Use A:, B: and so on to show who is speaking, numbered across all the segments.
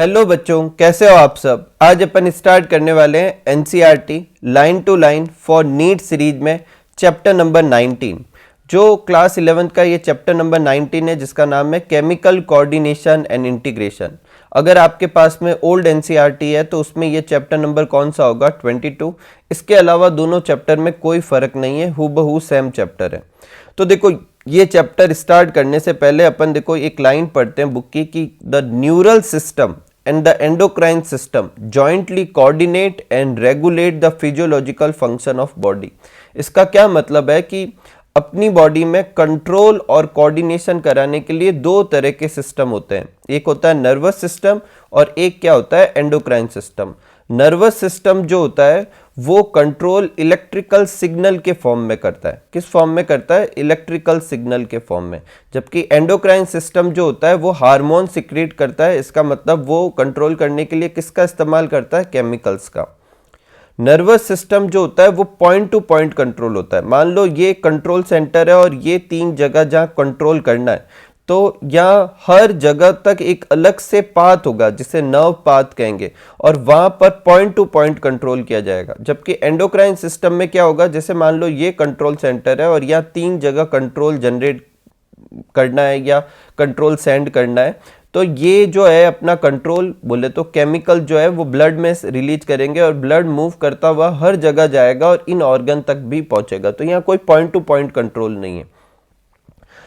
A: Hello बच्चों, कैसे हो आप सब। आज अपन स्टार्ट करने वाले हैं NCERT line to line for NEET series में चैप्टर नंबर 19। जो क्लास 11th का ये चैप्टर नंबर 19 है, जिसका नाम है केमिकल कोऑर्डिनेशन एंड इंटीग्रेशन। अगर आपके पास में ओल्ड एनसीईआरटी है तो उसमें ये चैप्टर नंबर कौन सा होगा, 22। इसके अलावा दोनों चैप्टर में कोई फर्क नहीं है, हूबहू सेम चैप्टर है। तो देखो, ये चैप्टर स्टार्ट करने से पहले अपन देखो एक लाइन पढ़ते हैं बुक की कि the neural system and the endocrine system jointly coordinate and regulate the physiological function of body. इसका क्या मतलब है कि अपनी बॉडी में कंट्रोल और कोऑर्डिनेशन कराने के लिए दो तरह के सिस्टम होते हैं। एक होता है नर्वस सिस्टम और एक क्या होता है, एंडोक्राइन सिस्टम। नर्वस सिस्टम जो होता है वो कंट्रोल इलेक्ट्रिकल सिग्नल के फॉर्म में करता है। किस फॉर्म में करता है, इलेक्ट्रिकल सिग्नल के फॉर्म में। जबकि एंडोक्राइन सिस्टम जो होता है वो हार्मोन सिक्रीट करता है। इसका मतलब वो कंट्रोल करने के लिए किसका इस्तेमाल करता है, केमिकल्स का। नर्वस सिस्टम जो होता है वो पॉइंट टू पॉइंट कंट्रोल होता है। मान लो ये कंट्रोल सेंटर है और ये तीन जगह जहां कंट्रोल करना है, तो यहाँ हर जगह तक एक अलग से पाथ होगा जिसे नर्व पाथ कहेंगे, और वहां पर पॉइंट टू पॉइंट कंट्रोल किया जाएगा। जबकि एंडोक्राइन सिस्टम में क्या होगा, जैसे मान लो ये कंट्रोल सेंटर है और यहाँ तीन जगह कंट्रोल जनरेट करना है या कंट्रोल सेंड करना है, तो ये जो है अपना कंट्रोल बोले तो केमिकल जो है वो ब्लड में रिलीज करेंगे और ब्लड मूव करता हुआ हर जगह जाएगा और इन ऑर्गन तक भी पहुंचेगा। तो यहाँ कोई पॉइंट टू पॉइंट कंट्रोल नहीं है।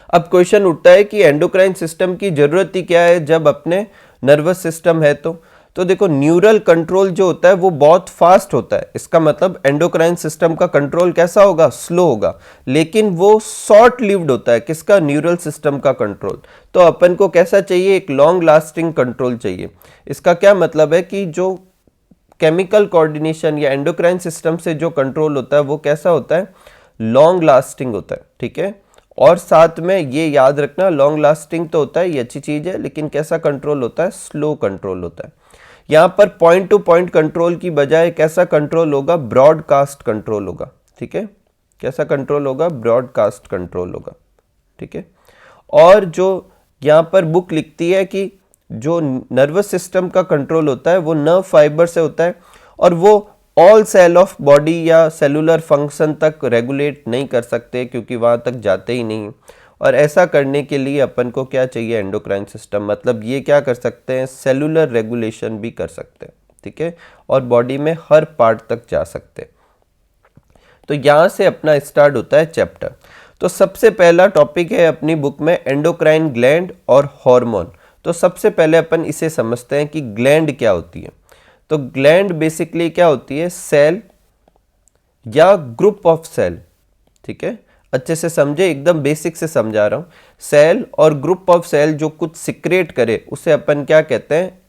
A: अब क्वेश्चन उठता है कि एंडोक्राइन सिस्टम की जरूरत ही क्या है जब अपने नर्वस सिस्टम है। तो देखो, न्यूरल कंट्रोल जो होता है वो बहुत फास्ट होता है। इसका मतलब एंडोक्राइन सिस्टम का कंट्रोल कैसा होगा, स्लो होगा, लेकिन वो शॉर्ट लिव्ड होता है। किसका, न्यूरल सिस्टम का कंट्रोल। तो अपन को कैसा चाहिए, एक लॉन्ग लास्टिंग कंट्रोल चाहिए। इसका क्या मतलब है कि जो केमिकल कोऑर्डिनेशन या एंडोक्राइन सिस्टम से जो कंट्रोल होता है वो कैसा होता है, लॉन्ग लास्टिंग होता है। ठीक है, और साथ में ये याद रखना, लॉन्ग लास्टिंग तो होता है, ये अच्छी चीज है, लेकिन कैसा कंट्रोल होता है, स्लो कंट्रोल होता है। यहाँ पर पॉइंट टू पॉइंट कंट्रोल की बजाय कैसा कंट्रोल होगा, ब्रॉडकास्ट कंट्रोल होगा। ठीक है, कैसा कंट्रोल होगा, ब्रॉडकास्ट कंट्रोल होगा। ठीक है, और जो यहाँ पर बुक लिखती है कि जो नर्वस सिस्टम का कंट्रोल होता है वो नर्व फाइबर से होता है और वो ऑल सेल ऑफ बॉडी या सेलुलर फंक्शन तक रेगुलेट नहीं कर सकते, क्योंकि वहाँ तक जाते ही नहीं। और ऐसा करने के लिए अपन को क्या चाहिए, एंडोक्राइन सिस्टम। मतलब ये क्या कर सकते हैं, सेलुलर रेगुलेशन भी कर सकते हैं। ठीक है, और बॉडी में हर पार्ट तक जा सकते हैं। तो यहाँ से अपना स्टार्ट होता है चैप्टर। तो सबसे पहला टॉपिक है अपनी बुक में एंडोक्राइन ग्लैंड और हार्मोन। तो सबसे पहले अपन इसे समझते हैं कि ग्लैंड क्या होती है। तो ग्लैंड बेसिकली क्या होती है, सेल या ग्रुप ऑफ सेल। ठीक है, अच्छे से समझे, एकदम बेसिक से समझा रहा हूं। सेल और ग्रुप ऑफ सेल जो कुछ सिक्रेट करे उसे अपन क्या कहते हैं,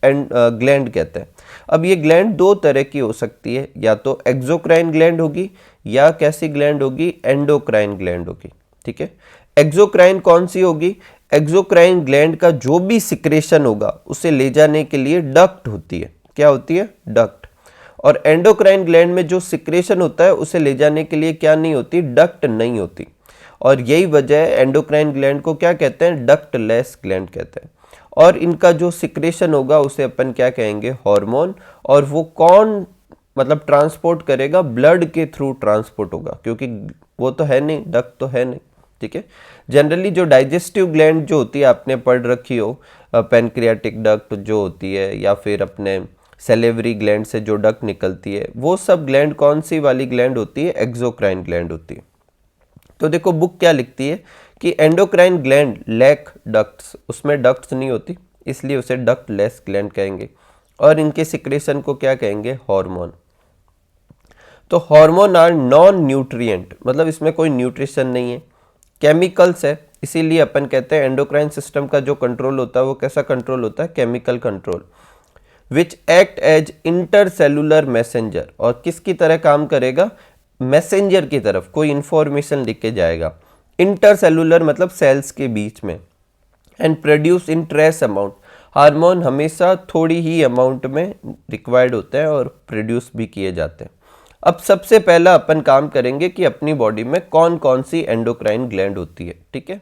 A: ग्लैंड कहते हैं। अब ये ग्लैंड दो तरह की हो सकती है, या तो एक्सोक्राइन ग्लैंड होगी या कैसी ग्लैंड होगी, एंडोक्राइन ग्लैंड होगी। ठीक है, एक्सोक्राइन कौन सी होगी, एक्सोक्राइन ग्लैंड का जो भी सिक्रेशन होगा उसे ले जाने के लिए डक्ट होती है। क्या होती है, डक्ट। और एंडोक्राइन ग्लैंड में जो सिक्रेशन होता है उसे ले जाने के लिए क्या नहीं होती, डक्ट नहीं होती। और यही वजह है एंडोक्राइन ग्लैंड को क्या कहते हैं, डक्टलेस ग्लैंड कहते हैं। और इनका जो सिक्रेशन होगा उसे अपन क्या कहेंगे, हार्मोन। और वो कौन मतलब ट्रांसपोर्ट करेगा, ब्लड के थ्रू ट्रांसपोर्ट होगा, क्योंकि वो तो है नहीं, डक्ट तो है नहीं। ठीक है, जनरली जो डाइजेस्टिव ग्लैंड जो होती है आपने पढ़ रखी हो, पैनक्रियाटिक डक्ट जो होती है, या फिर अपने सेलेवरी ग्लैंड से जो डक्ट निकलती है, वो सब ग्लैंड कौन सी वाली ग्लैंड होती है, एक्सोक्राइन ग्लैंड होती है। तो देखो बुक क्या लिखती है कि एंडोक्राइन ग्लैंड लैक डक्ट्स, उसमें डक्ट्स नहीं होती, इसलिए उसे डक्टलेस ग्लैंड कहेंगे। और इनके सिक्रेशन को क्या कहेंगे, हार्मोन। तो हार्मोन आर नॉन न्यूट्रिएंट, मतलब इसमें कोई न्यूट्रिशन नहीं है, केमिकल्स है, इसीलिए अपन कहते हैं एंडोक्राइन सिस्टम का जो कंट्रोल होता है वो कैसा कंट्रोल होता है, chemical control. Which act as intercellular messenger, और किसकी तरह काम करेगा, मैसेंजर की तरफ, कोई इंफॉर्मेशन लिख के जाएगा। इंटरसेलुलर मतलब सेल्स के बीच में। And produce in trace amount, hormone हमेशा थोड़ी ही अमाउंट में रिक्वायर्ड होते हैं और प्रोड्यूस भी किए जाते हैं। अब सबसे पहला अपन काम करेंगे कि अपनी बॉडी में कौन कौन सी एंडोक्राइन ग्लैंड होती है। ठीक है,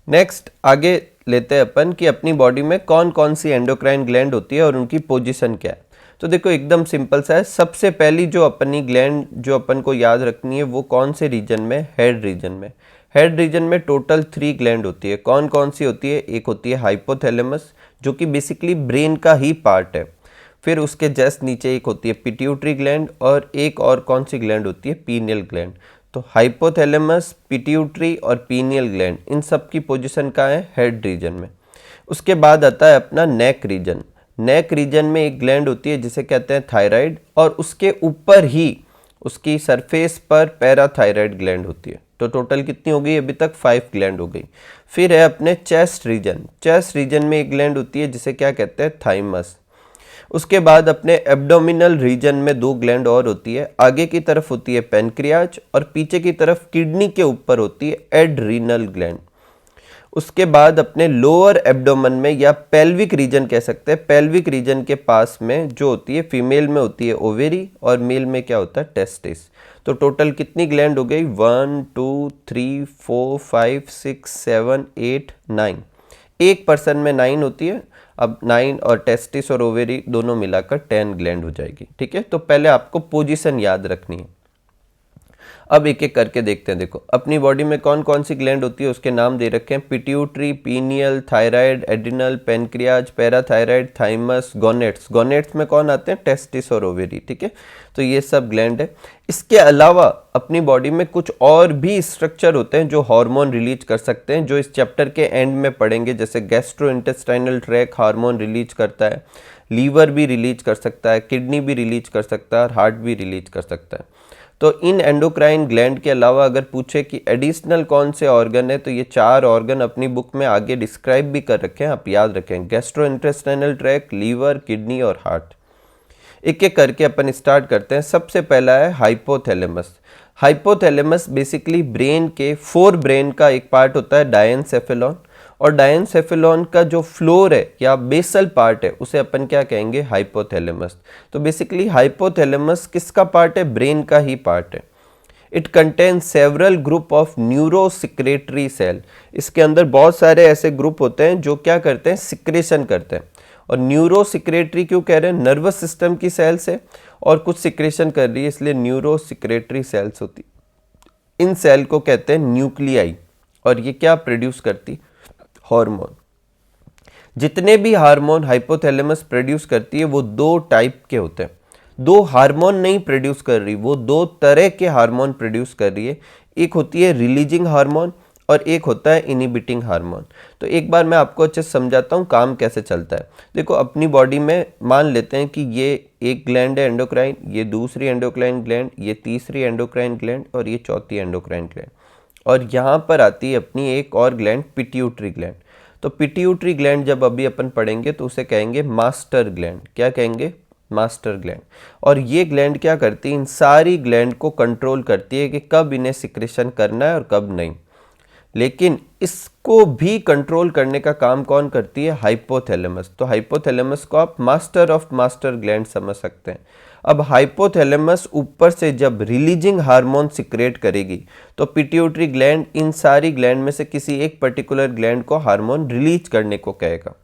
A: नेक्स्ट आगे लेते हैं अपन कि अपनी बॉडी में कौन कौन सी एंडोक्राइन ग्लैंड होती है और उनकी पोजीशन क्या है। तो देखो एकदम सिंपल सा है। सबसे पहली जो अपनी ग्लैंड जो अपन को याद रखनी है वो कौन से रीजन में, हेड रीजन में। हेड रीजन में टोटल 3 ग्लैंड होती है। कौन कौन सी होती है? एक होती है हाइपोथैलेमस जो कि बेसिकली ब्रेन का ही पार्ट है। फिर उसके जस्ट नीचे एक होती है पिट्यूटरी ग्लैंड और एक और कौन सी ग्लैंड होती है? Pineal gland. तो हाइपोथैलेमस, पिट्यूटरी और पीनियल ग्लैंड इन सब की पोजीशन कहाँ है? हेड रीजन में। उसके बाद आता है अपना नेक रीजन। नेक रीजन में एक ग्लैंड होती है जिसे कहते हैं थायराइड और उसके ऊपर ही उसकी सरफेस पर पैराथायराइड ग्लैंड होती है। तो टोटल कितनी हो गई? अभी तक 5 ग्लैंड हो गई। फिर है अपने चेस्ट रीजन। चेस्ट रीजन में एक ग्लैंड होती है जिसे क्या कहते हैं? थाइमस। उसके बाद अपने एब्डोमिनल रीजन में 2 ग्लैंड और होती है। आगे की तरफ होती है पेनक्रियाज और पीछे की तरफ किडनी के ऊपर होती है एड्रीनल ग्लैंड। उसके बाद अपने लोअर एब्डोमन में या पेल्विक रीजन कह सकते हैं, पेल्विक रीजन के पास में जो होती है फीमेल में होती है ओवेरी और मेल में क्या होता है? टेस्टिस। तो टोटल कितनी ग्लैंड हो गई? 1 2 3 4 5 6 7 8 9। एक पर्सन में 9 होती है। अब 9 और टेस्टिस और ओवेरी दोनों मिलाकर 10 ग्लैंड हो जाएगी। ठीक है, तो पहले आपको पोजीशन याद रखनी है। अब एक एक करके देखते हैं। देखो अपनी बॉडी में कौन कौन सी ग्लैंड होती है उसके नाम दे रखे हैं। Pituitary, pineal, thyroid, adrenal, pancreas, parathyroid, thymus, gonads. Gonads में कौन आते हैं? टेस्टिस और ओवेरी। ठीक है, तो ये सब ग्लैंड है। इसके अलावा अपनी बॉडी में कुछ और भी स्ट्रक्चर होते हैं जो हार्मोन रिलीज कर सकते हैं, जो इस चैप्टर के एंड में पढ़ेंगे। जैसे गैस्ट्रोइंटेस्टाइनल ट्रैक हार्मोन रिलीज करता है, लीवर भी रिलीज कर सकता है, किडनी भी रिलीज कर सकता है और हार्ट भी रिलीज कर सकता है। तो इन एंडोक्राइन ग्लैंड के अलावा अगर पूछे कि एडिशनल कौन से ऑर्गन है, तो ये 4 ऑर्गन अपनी बुक में आगे डिस्क्राइब भी कर रखे हैं, आप याद रखें। गैस्ट्रोइंटेस्टाइनल ट्रैक्ट, लीवर, किडनी और हार्ट। एक एक करके अपन स्टार्ट करते हैं। सबसे पहला है हाइपोथैलेमस। हाइपोथैलेमस बेसिकली ब्रेन के 4 ब्रेन का एक पार्ट होता है डायनसेफेलॉन, और डायनसेफेलॉन का जो फ्लोर है या बेसल पार्ट है उसे अपन क्या कहेंगे? हाइपोथैलेमस। तो बेसिकली हाइपोथैलेमस किसका पार्ट है? ब्रेन का ही पार्ट है। It contain several group of neurosecretory cell. इसके अंदर बहुत सारे ऐसे ग्रुप होते हैं जो क्या करते हैं? सिक्रेशन करते हैं। और न्यूरोसिक्रेटरी क्यों कह रहे हैं? नर्वस सिस्टम की सेल्स है और कुछ सिक्रेशन कर रही है, इसलिए न्यूरोसिक्रेटरी सेल्स होती। इन सेल को कहते हैं न्यूक्लियाई। और ये क्या प्रोड्यूस करती? हार्मोन। जितने भी हार्मोन हाइपोथैलेमस प्रोड्यूस करती है वो 2 टाइप के होते हैं। 2 हार्मोन नहीं प्रोड्यूस कर रही, वो 2 तरह के हार्मोन प्रोड्यूस कर रही है। एक होती है रिलीजिंग हार्मोन और एक होता है इनिबिटिंग हार्मोन। तो एक बार मैं आपको अच्छे से समझाता हूँ काम कैसे चलता है। देखो अपनी बॉडी में मान लेते हैं कि ये एक ग्लैंड है एंडोक्राइन, ये दूसरी एंडोक्राइन ग्लैंड, ये तीसरी एंडोक्राइन ग्लैंड और ये चौथी एंडोक्राइन ग्लैंड। और यहाँ पर आती है अपनी एक और ग्लैंड, पिट्यूटरी ग्लैंड। तो पिट्यूटरी ग्लैंड जब अभी अपन पढ़ेंगे तो उसे कहेंगे मास्टर ग्लैंड। क्या कहेंगे? Master gland. और ये ग्लैंड क्या करती है? इन सारी ग्लैंड को कंट्रोल करती है कि कब इन्हें सिक्रेशन करना है और कब नहीं। लेकिन इसको भी कंट्रोल करने का काम कौन करती है? हाइपोथैलेमस। तो हाइपोथैलेमस को आप मास्टर ऑफ मास्टर ग्लैंड समझ सकते हैं। अब हाइपोथैलेमस ऊपर से जब रिलीजिंग हार्मोन सिक्रेट करेगी तो पिट्यूटरी ग्लैंड इन सारी ग्लैंड में से किसी एक पर्टिकुलर ग्लैंड को हार्मोन रिलीज करने को कहेगा।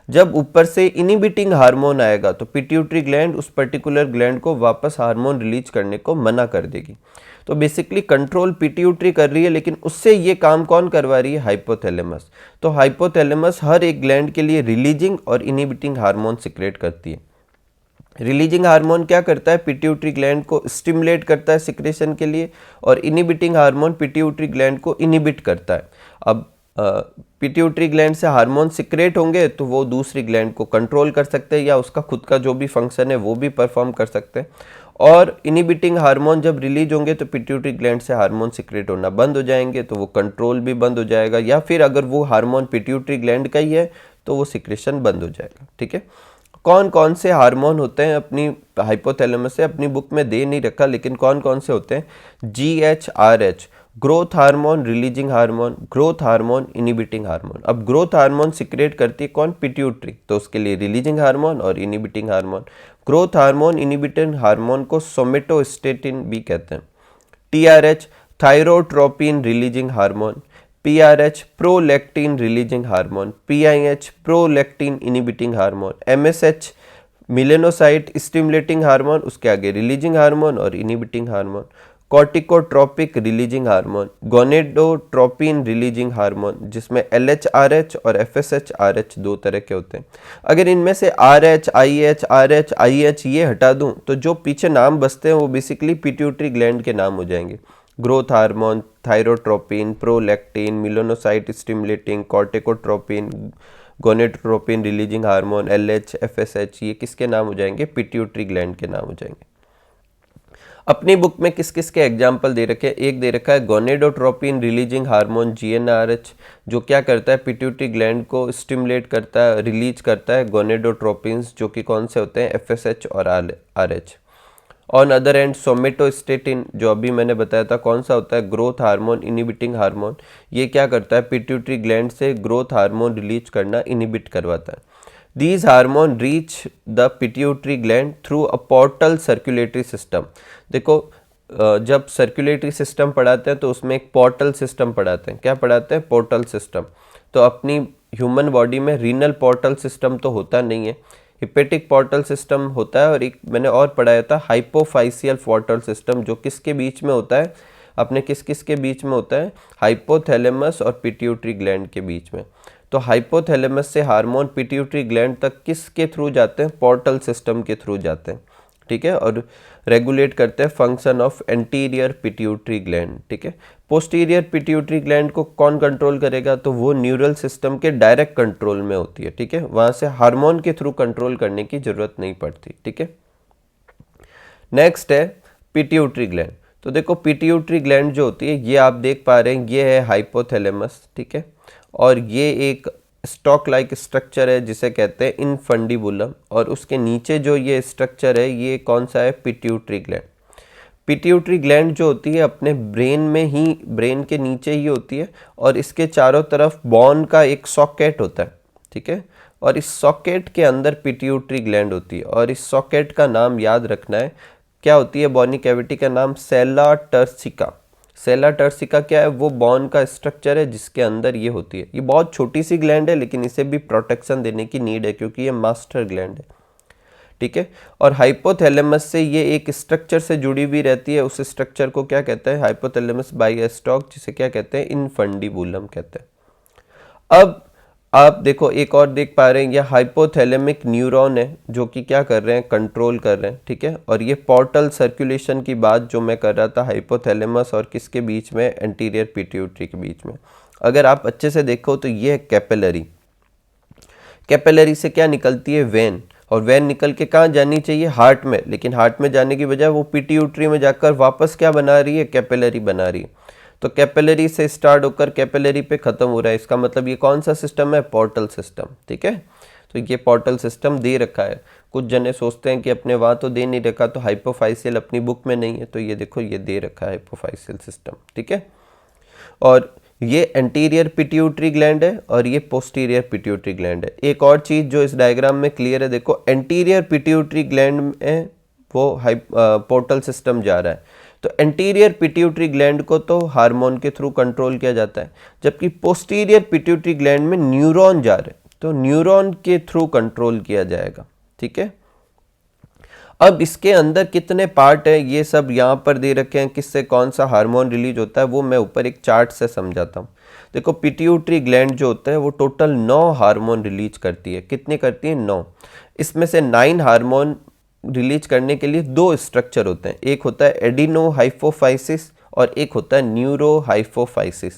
A: जब ऊपर से इनिबिटिंग हार्मोन आएगा तो पिट्यूटरी ग्लैंड उस पर्टिकुलर ग्लैंड को वापस हार्मोन रिलीज करने को मना कर देगी। तो बेसिकली कंट्रोल पिट्यूटरी कर रही है, लेकिन उससे ये काम कौन करवा रही है? हाइपोथैलेमस। तो हाइपोथैलेमस हर एक ग्लैंड के लिए रिलीजिंग और इनिबिटिंग हार्मोन सिक्रेट करती है। रिलीजिंग हार्मोन क्या करता है? पिट्यूटरी ग्लैंड को स्टिमुलेट करता है सिक्रेशन के लिए, और इनिबिटिंग हार्मोन पिट्यूटरी ग्लैंड को इनिबिट करता है। अब पिट्यूटरी ग्लैंड से हार्मोन सिक्रेट होंगे तो वो दूसरी ग्लैंड को कंट्रोल कर सकते हैं या उसका खुद का जो भी फंक्शन है वो भी परफॉर्म कर सकते हैं। और इनिबिटिंग हार्मोन जब रिलीज होंगे तो पिट्यूटरी ग्लैंड से हार्मोन सिक्रेट होना बंद हो जाएंगे, तो वो कंट्रोल भी बंद हो जाएगा, या फिर अगर वो हार्मोन पिट्यूटरी ग्लैंड का ही है तो वो सिक्रेशन बंद हो जाएगा। ठीक है, कौन कौन से हार्मोन होते हैं अपनी हाइपोथैलेमस से अपनी बुक में दे नहीं रखा, लेकिन कौन कौन से होते हैं? GHRH growth hormone, releasing hormone, growth hormone, inhibiting hormone. अब ग्रोथ हार्मोन सिक्रेट करती है कौन? पिट्यूटरी, तो उसके लिए रिलीजिंग हार्मोन और inhibiting hormone. Growth hormone inhibiting hormone को सोमेटोस्टेटिन भी कहते हैं। TRH thyrotropin releasing hormone. PRH prolactin releasing hormone, PIH prolactin inhibiting hormone, MSH melanocyte stimulating hormone, उसके आगे रिलीजिंग हार्मोन और inhibiting hormone, corticotropic releasing hormone, gonadotropin releasing hormone, जिसमें LHRH और FSHRH दो तरह के होते हैं। अगर इनमें से RH, IH, RH, IH ये हटा दूं तो जो पीछे नाम बचते हैं वो बेसिकली पिट्यूटरी ग्लैंड के नाम हो जाएंगे। Growth hormone, thyrotropin, prolactin, melanocyte stimulating, corticotropin, gonadotropin releasing hormone, LH, FSH ये किसके नाम हो जाएंगे? पिट्यूटरी ग्लैंड के नाम हो जाएंगे। अपनी बुक में किस किस के एग्जाम्पल दे रखे हैं? एक दे रखा है गोनेडोट्रोपिन रिलीजिंग हार्मोन GnRH, जो क्या करता है? पिट्यूटरी ग्लैंड को स्टिमुलेट करता है, रिलीज करता है गोनेडोट्रोपिन्स, जो कि कौन से होते हैं? FSH और RH। On other and somatostatin, जो अभी मैंने बताया था, कौन सा होता है? Growth hormone inhibiting hormone. ये क्या करता है? पिट्यूटरी ग्लैंड से ग्रोथ हार्मोन रिलीज करना इनिबिट करवाता है। These hormone reach the pituitary gland through a portal circulatory system। देखो जब सर्कुलेटरी सिस्टम पढ़ाते हैं तो उसमें एक पोर्टल सिस्टम पढ़ाते हैं। क्या पढ़ाते हैं? Portal system. तो अपनी ह्यूमन बॉडी में रीनल पोर्टल सिस्टम तो होता नहीं है, हिपेटिक पोर्टल सिस्टम होता है, और एक मैंने और पढ़ाया था हाइपोफाइसियल पोर्टल सिस्टम, जो किसके बीच में होता है? अपने किस किस के बीच में होता है? हाइपोथैलेमस और पिट्यूटरी ग्लैंड के बीच में। तो हाइपोथैलेमस से हार्मोन पिट्यूटरी ग्लैंड तक किसके थ्रू जाते हैं? पोर्टल सिस्टम के थ्रू जाते हैं, ठीक है, और रेगुलेट करते हैं function of anterior pituitary gland, ठीक है। पोस्टीरियर पिट्यूटरी ग्लैंड को कौन कंट्रोल करेगा? तो वो न्यूरल सिस्टम के डायरेक्ट कंट्रोल में होती है, ठीक है, वहाँ से हार्मोन के थ्रू कंट्रोल करने की जरूरत नहीं पड़ती, ठीक है। नेक्स्ट है पिट्यूटरी ग्लैंड। तो देखो पिट्यूटरी ग्लैंड जो होती है, ये आप देख पा रहे हैं, ये है हाइपोथैलेमस, ठीक है, और ये एक स्टॉक लाइक स्ट्रक्चर है जिसे कहते हैं इनफंडिबुलम, और उसके नीचे जो ये स्ट्रक्चर है ये कौन सा है? Pituitary gland. पिट्यूटरी ग्लैंड जो होती है अपने ब्रेन में ही, ब्रेन के नीचे ही होती है, और इसके चारों तरफ बोन का एक सॉकेट होता है, ठीक है, और इस सॉकेट के अंदर पिट्यूटरी ग्लैंड होती है, और इस सॉकेट का नाम याद रखना है। क्या होती है बोनी कैविटी का नाम? सेला टर्सिका। सेला टर्सिका क्या है? वो बोन का स्ट्रक्चर है जिसके अंदर ये होती है। ये बहुत छोटी सी ग्लैंड है, लेकिन इसे भी प्रोटेक्शन देने की नीड है क्योंकि ये मास्टर ग्लैंड है, ठीक है। और हाइपोथैलेमस से ये एक स्ट्रक्चर से जुड़ी हुई रहती है, उस स्ट्रक्चर को क्या कहते हैं? हाइपोथैलेमस बाई स्टॉक, जिसे क्या कहते हैं? इनफंडिबुलम कहते हैं। अब आप देखो एक और देख पा रहे हैं, ये हाइपोथैलेमिक न्यूरॉन है जो कि क्या कर रहे हैं? कंट्रोल कर रहे हैं, ठीक है। और ये पोर्टल सर्कुलेशन की बात जो मैं कर रहा था, हाइपोथैलेमस और किसके बीच में? एंटीरियर पिट्यूटरी के बीच में। अगर आप अच्छे से देखो तो ये है कैपिलरी। कैपिलरी से क्या निकलती है? वेन, और वेन निकल के कहाँ जानी चाहिए? हार्ट में, लेकिन हार्ट में जाने की बजाय वो पिट्यूटरी में जाकर वापस क्या बना रही है? कैपिलरी बना रही है। तो कैपिलरी से स्टार्ट होकर कैपिलरी पे खत्म हो रहा है। इसका मतलब ये कौन सा सिस्टम है? पोर्टल सिस्टम, ठीक है। तो ये पोर्टल सिस्टम दे रखा है। कुछ जने सोचते हैं कि अपने वहाँ तो दे नहीं रखा, तो हाइपोफाइसियल अपनी बुक में नहीं है, तो ये देखो ये दे रखा है हाइपोफाइसियल सिस्टम, ठीक है। और ये एंटीरियर पिट्यूटरी ग्लैंड है और ये पोस्टीरियर पिट्यूटरी ग्लैंड है। एक और चीज़ जो इस डायग्राम में क्लियर है, देखो एंटीरियर पिट्यूटरी ग्लैंड में वो पोर्टल सिस्टम जा रहा है, तो एंटीरियर पिट्यूटरी ग्लैंड को तो हार्मोन के थ्रू कंट्रोल किया जाता है, जबकि पोस्टीरियर पिट्यूटरी ग्लैंड में न्यूरॉन जा रहे हैं, तो न्यूरॉन के थ्रू कंट्रोल किया जाएगा, ठीक है। अब इसके अंदर कितने पार्ट है ये सब यहाँ पर दे रखे हैं, किससे कौन सा हार्मोन रिलीज होता है वो मैं ऊपर एक चार्ट से समझाता हूँ। देखो पिट्यूटरी ग्लैंड जो होता है वो टोटल 9 हार्मोन रिलीज करती है। कितनी करती है? 9। इसमें से 9 हार्मोन रिलीज करने के लिए 2 स्ट्रक्चर होते हैं, एक होता है एडिनो हाइपोफाइसिस और एक होता है न्यूरो हाइपोफाइसिस।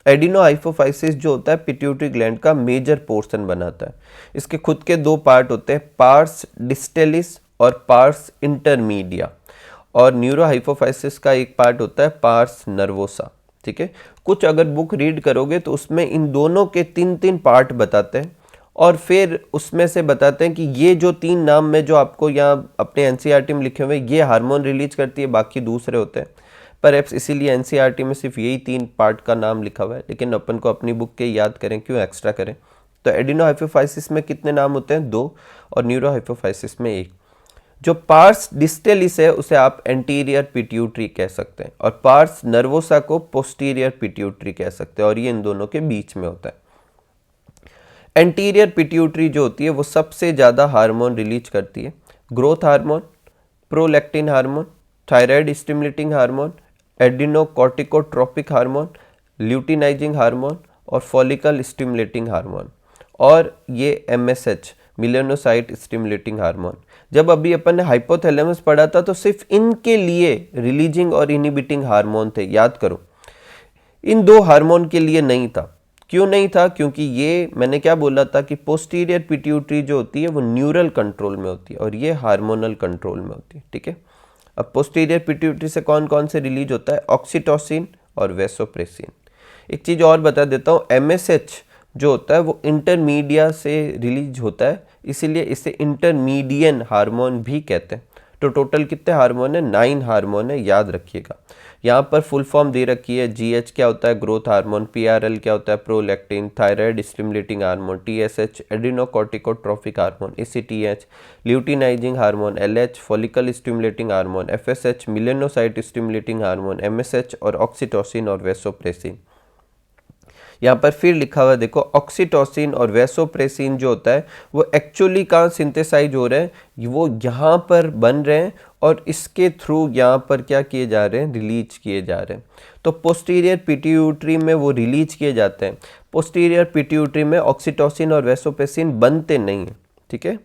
A: एडिनो हाइपोफाइसिस जो होता है पिट्यूटरी ग्लैंड का मेजर पोर्शन बनाता है। इसके खुद के 2 पार्ट होते हैं, पार्स डिस्टेलिस और पार्स इंटरमीडिया, और न्यूरो हाइपोफाइसिस का एक पार्ट होता है पार्स नर्वोसा, ठीक है। कुछ अगर बुक रीड करोगे तो उसमें इन दोनों के 3-3 पार्ट बताते हैं, और फिर उसमें से बताते हैं कि ये जो 3 नाम में जो आपको यहाँ अपने एनसीईआरटी में लिखे हुए ये हार्मोन रिलीज करती है, बाकी दूसरे होते हैं। पर इसीलिए एनसीईआरटी में सिर्फ यही 3 पार्ट का नाम लिखा हुआ है, लेकिन अपन को अपनी बुक के याद करें, क्यों एक्स्ट्रा करें। तो एडिनो हाइपोफाइसिस में कितने नाम होते हैं? 2, और न्यूरो हाइपोफाइसिस में 1। जो पार्स डिस्टलिस है उसे आप एंटीरियर पिट्यूटरी कह सकते हैं और पार्स नर्वोसा को पोस्टीरियर पिट्यूटरी कह सकते हैं और ये इन दोनों के बीच में होता है। एंटीरियर पिट्यूटरी जो होती है वो सबसे ज़्यादा हार्मोन रिलीज करती है, growth hormone, prolactin hormone, thyroid stimulating hormone, adenocorticotropic hormone, luteinizing hormone और फॉलिकल स्टिमुलेटिंग हार्मोन, और ये MSH मिलेनोसाइट स्टिमुलेटिंग हार्मोन। जब अभी अपन ने हाइपोथैलेमस पढ़ा था तो सिर्फ इनके लिए रिलीजिंग और इनहिबिटिंग हार्मोन थे, याद करो। इन दो हार्मोन के लिए नहीं था। क्यों नहीं था? क्योंकि ये मैंने क्या बोला था कि पोस्टीरियर पिट्यूटरी जो होती है वो न्यूरल कंट्रोल में होती है और ये हार्मोनल कंट्रोल में होती है, ठीक है। अब पोस्टीरियर पिट्यूटरी से कौन कौन से रिलीज होता है? ऑक्सीटोसिन और वैसोप्रेसिन। एक चीज़ और बता देता हूँ, MSH जो होता है वो इंटरमीडिया से रिलीज होता है, इसीलिए इसे इंटरमीडियन हार्मोन भी कहते हैं। तो टोटल कितने हार्मोन है? 9 हार्मोन है, याद रखिएगा। यहाँ पर फुल फॉर्म दे रखी है, GH क्या होता है? ग्रोथ हार्मोन, PRL क्या होता है? Prolactin, thyroid stimulating hormone, TSH adenocorticotropic hormone, ACTH luteinizing hormone, LH follicle stimulating hormone, FSH melanocyte stimulating hormone, MSH और ऑक्सीटोसिन और वैसोप्रेसिन। यहाँ पर फिर लिखा हुआ देखो, ऑक्सीटोसिन और वैसोप्रेसिन जो होता है वो एक्चुअली कहाँ सिंथेसाइज हो रहे हैं? वो यहाँ पर बन रहे हैं और इसके थ्रू यहाँ पर क्या किए जा रहे हैं? रिलीज किए जा रहे हैं। तो पोस्टीरियर पिट्यूटरी में वो रिलीज किए जाते हैं। पोस्टीरियर पिट्यूटरी में ऑक्सीटोसिन और वैसोप्रेसिन बनते नहीं हैं, ठीक है।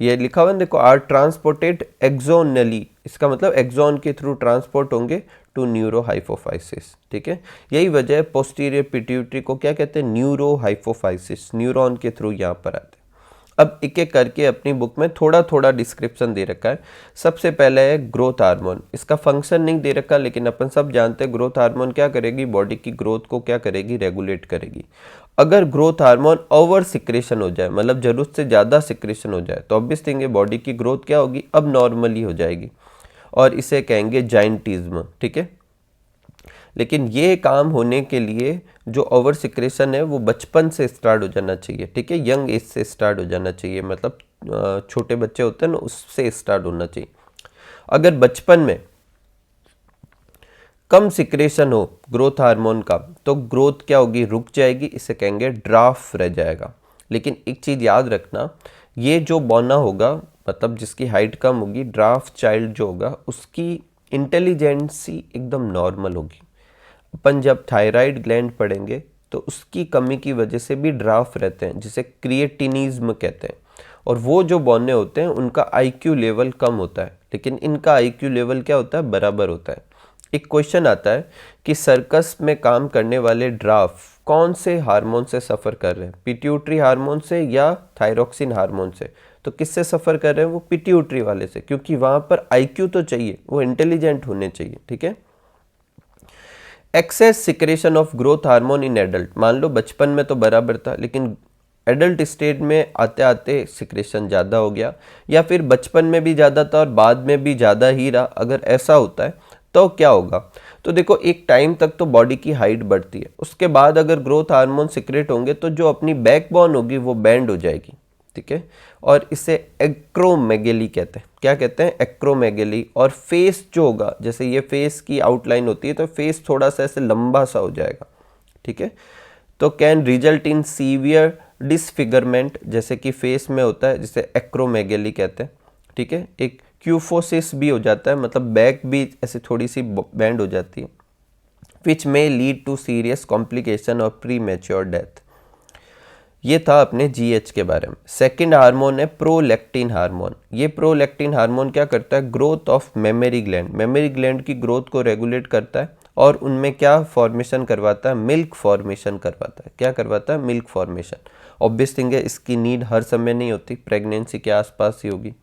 A: ये लिखा हुआ है देखो, आर ट्रांसपोर्टेड एक्सोनली, इसका मतलब एक्सोन के थ्रू ट्रांसपोर्ट होंगे टू न्यूरोहाइपोफाइसिस, ठीक है। यही वजह है पोस्टीरियर पिट्यूटरी को क्या कहते हैं? न्यूरोहाइपोफाइसिस, न्यूरॉन के थ्रू यहाँ पर आते हैं। अब एक एक करके अपनी बुक में थोड़ा थोड़ा डिस्क्रिप्शन दे रखा है। सबसे पहले है ग्रोथ हार्मोन। इसका फंक्शन नहीं दे रखा, लेकिन अपन सब जानते हैं ग्रोथ हार्मोन क्या करेगी? बॉडी की ग्रोथ को क्या करेगी? रेगुलेट करेगी। अगर ग्रोथ हार्मोन ओवर सिक्रेशन हो जाए, मतलब जरूरत से ज़्यादा सिक्रेशन हो जाए, तो ऑब्वियस थिंग है बॉडी की ग्रोथ क्या होगी? अब नॉर्मली हो जाएगी और इसे कहेंगे जाइंटिज्म, ठीक है। लेकिन ये काम होने के लिए जो ओवर सिक्रेशन है वो बचपन से स्टार्ट हो जाना चाहिए, ठीक है। यंग एज से स्टार्ट हो जाना चाहिए, मतलब छोटे बच्चे होते हैं ना, उससे स्टार्ट होना चाहिए। अगर बचपन में कम सिक्रेशन हो ग्रोथ हार्मोन का तो ग्रोथ क्या होगी? रुक जाएगी, इसे कहेंगे ड्राफ रह जाएगा। लेकिन एक चीज़ याद रखना, ये जो बौना होगा, मतलब जिसकी हाइट कम होगी, ड्राफ चाइल्ड जो होगा, उसकी इंटेलिजेंसी एकदम नॉर्मल होगी। अपन जब थायराइड ग्लैंड पढ़ेंगे तो उसकी कमी की वजह से भी ड्राफ रहते हैं, जिसे क्रिएटिनिज्म कहते हैं। और वो जो बौने होते हैं उनका IQ लेवल कम होता है, लेकिन इनका IQ लेवल क्या होता है? बराबर होता है। एक क्वेश्चन आता है कि सर्कस में काम करने वाले ड्राफ कौन से हार्मोन से सफ़र कर रहे हैं? पिट्यूटरी हार्मोन से या थायरोक्सिन हार्मोन से? तो किससे सफ़र कर रहे हैं? वो पिट्यूटरी वाले से, क्योंकि वहाँ पर IQ तो चाहिए, वो इंटेलिजेंट होने चाहिए, ठीक है। Excess secretion of growth hormone in adult, मान लो बचपन में तो बराबर था, लेकिन एडल्ट स्टेज में आते आते सिक्रेशन ज़्यादा हो गया, या फिर बचपन में भी ज़्यादा था और बाद में भी ज़्यादा ही रहा। अगर ऐसा होता है तो क्या होगा? तो देखो, एक टाइम तक तो बॉडी की हाइट बढ़ती है, उसके बाद अगर ग्रोथ हार्मोन सिक्रेट होंगे तो जो अपनी बैकबोन होगी वो बैंड हो जाएगी, ठीक है। और इसे एक्रोमेगेली कहते हैं। क्या कहते हैं? एक्रोमेगेली। और फेस जो होगा, जैसे ये फेस की आउटलाइन होती है तो फेस थोड़ा सा ऐसे लंबा सा हो जाएगा, ठीक है। तो can result in severe disfigurement, जैसे कि फेस में होता है, जिसे एक्रोमेगेली कहते हैं, ठीक है। एक क्यूफोसिस भी हो जाता है, मतलब बैक भी ऐसे थोड़ी सी बैंड हो जाती है, विच में लीड टू सीरियस कॉम्प्लिकेशन और प्री मैच्योर डेथ। ये था अपने GH के बारे में। सेकंड हार्मोन है प्रोलैक्टिन हार्मोन। ये प्रोलैक्टिन हार्मोन क्या करता है? Growth of memory gland, memory gland की ग्रोथ को रेगुलेट करता है और उनमें क्या फॉर्मेशन करवाता है? मिल्क फॉर्मेशन करवाता है। क्या करवाता है? Milk formation. ऑब्वियस थिंग है, इसकी नीड हर समय नहीं होती, प्रेगनेंसी के आसपास ही होगी।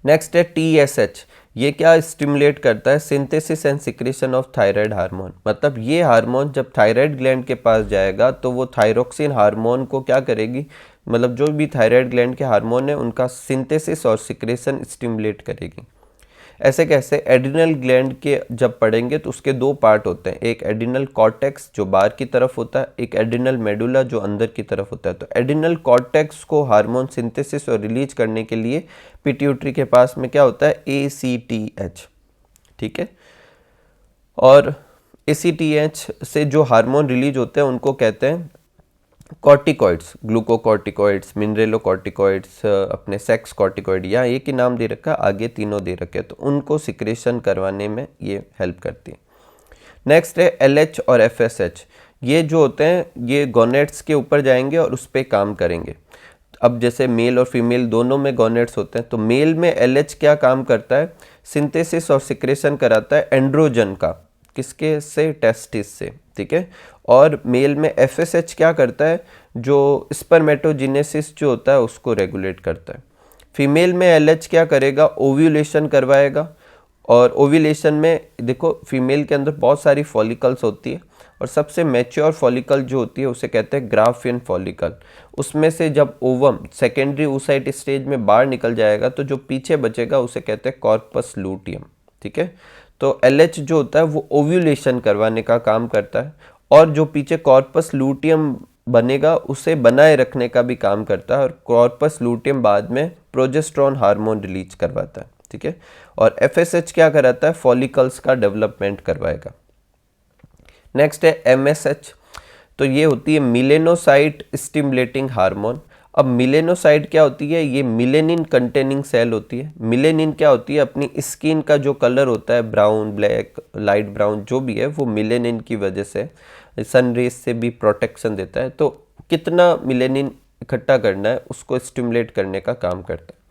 A: नेक्स्ट है TSH। ये क्या स्टिमुलेट करता है? Synthesis and secretion of thyroid hormone. मतलब ये हार्मोन जब थायराइड ग्लैंड के पास जाएगा तो वो थायरोक्सिन हार्मोन को क्या करेगी? मतलब जो भी थायराइड ग्लैंड के हार्मोन है उनका सिंथेसिस और सिक्रेशन स्टिमुलेट करेगी। ऐसे कैसे, एड्रिनल ग्लैंड के जब पढ़ेंगे तो उसके दो पार्ट होते हैं, एक एड्रिनल कॉर्टेक्स जो बाहर की तरफ होता है, एक एड्रिनल मेडुला जो अंदर की तरफ होता है। तो एड्रिनल कॉर्टेक्स को हार्मोन सिंथेसिस और रिलीज करने के लिए पिट्यूटरी के पास में क्या होता है, ACTH, ठीक है। और ACTH से जो हार्मोन रिलीज होते हैं उनको कहते हैं कॉर्टिकॉइड्स, ग्लूकोकॉर्टिकॉइड्स, मिनरेलोकॉर्टिकॉइड्स, अपने सेक्स कॉर्टिकॉइड, या एक ही नाम दे रखा है, आगे तीनों दे रखे हैं, तो उनको सिक्रेशन करवाने में ये हेल्प करती है। नेक्स्ट है LH और FSH, ये जो होते हैं ये गोनेट्स के ऊपर जाएंगे और उस पर काम करेंगे। अब जैसे मेल और फीमेल दोनों में गोनेट्स होते हैं, तो मेल में LH क्या काम करता है, सिंथेसिस और सिक्रेशन कराता है एंड्रोजन का, किसके से, टेस्टिस से, ठीक है। और मेल में FSH क्या करता है, जो स्पर्मेटोजेनेसिस जो होता है उसको रेगुलेट करता है। फीमेल में LH क्या करेगा, ओव्यूलेशन करवाएगा। और ओव्यूलेशन में देखो फीमेल के अंदर बहुत सारी फॉलिकल्स होती है और सबसे मैच्योर फॉलिकल जो होती है उसे कहते हैं ग्राफियन फॉलिकल। उसमें से जब ओवम सेकेंडरी oocyte स्टेज में बाहर निकल जाएगा तो जो पीछे बचेगा उसे कहते हैं कॉर्पस लूटियम, ठीक है। तो LH जो होता है वो ओव्यूलेशन करवाने का काम करता है और जो पीछे कॉर्पस लूटियम बनेगा उसे बनाए रखने का भी काम करता है, और कॉर्पस लूटियम बाद में प्रोजेस्टेरोन हार्मोन रिलीज करवाता है, ठीक है। और FSH क्या कराता है, फॉलिकल्स का डेवलपमेंट करवाएगा। नेक्स्ट है MSH, तो ये होती है मिलेनोसाइट स्टिमुलेटिंग हार्मोन। अब मिलेनोसाइट क्या होती है, ये मिलेनिन कंटेनिंग सेल होती है। मिलेनिन क्या होती है, अपनी स्किन का जो कलर होता है ब्राउन, ब्लैक, लाइट ब्राउन जो भी है, वो मिलेनिन की वजह से सन रेज से भी प्रोटेक्शन देता है। तो कितना मिलेनिन इकट्ठा करना है उसको स्टिमुलेट करने का काम करता है।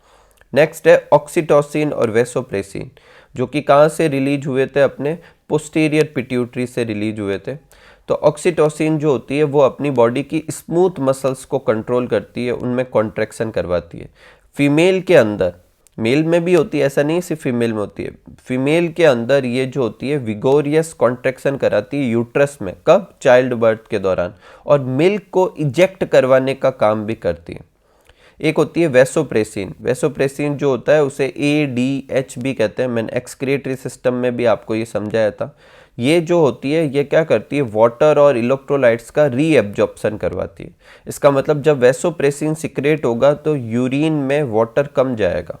A: नेक्स्ट है ऑक्सीटोसिन और वेसोप्रेसिन, जो कि कहाँ से रिलीज हुए थे, अपने पोस्टीरियर पिट्यूटरी से रिलीज हुए थे। तो ऑक्सीटोसिन जो होती है वो अपनी बॉडी की स्मूथ मसल्स को कंट्रोल करती है, उनमें कॉन्ट्रैक्शन करवाती है। फीमेल के अंदर, मेल में भी होती है, ऐसा नहीं सिर्फ फीमेल में होती है, फीमेल के अंदर ये जो होती है विगोरियस कॉन्ट्रैक्शन कराती है यूट्रस में, कब, चाइल्ड बर्थ के दौरान, और मिल्क को इजेक्ट करवाने का काम भी करती है। एक होती है वेसोप्रेसिन, वेसोप्रेसिन जो होता है उसे ADH भी कहते हैं, मैंने एक्सक्रीटरी सिस्टम में भी आपको ये समझाया था। ये जो होती है ये क्या करती है, वाटर और इलेक्ट्रोलाइट्स का रीएब्जॉर्प्शन करवाती है। इसका मतलब जब वेसोप्रेसिन सिक्रेट होगा तो यूरिन में वाटर कम जाएगा,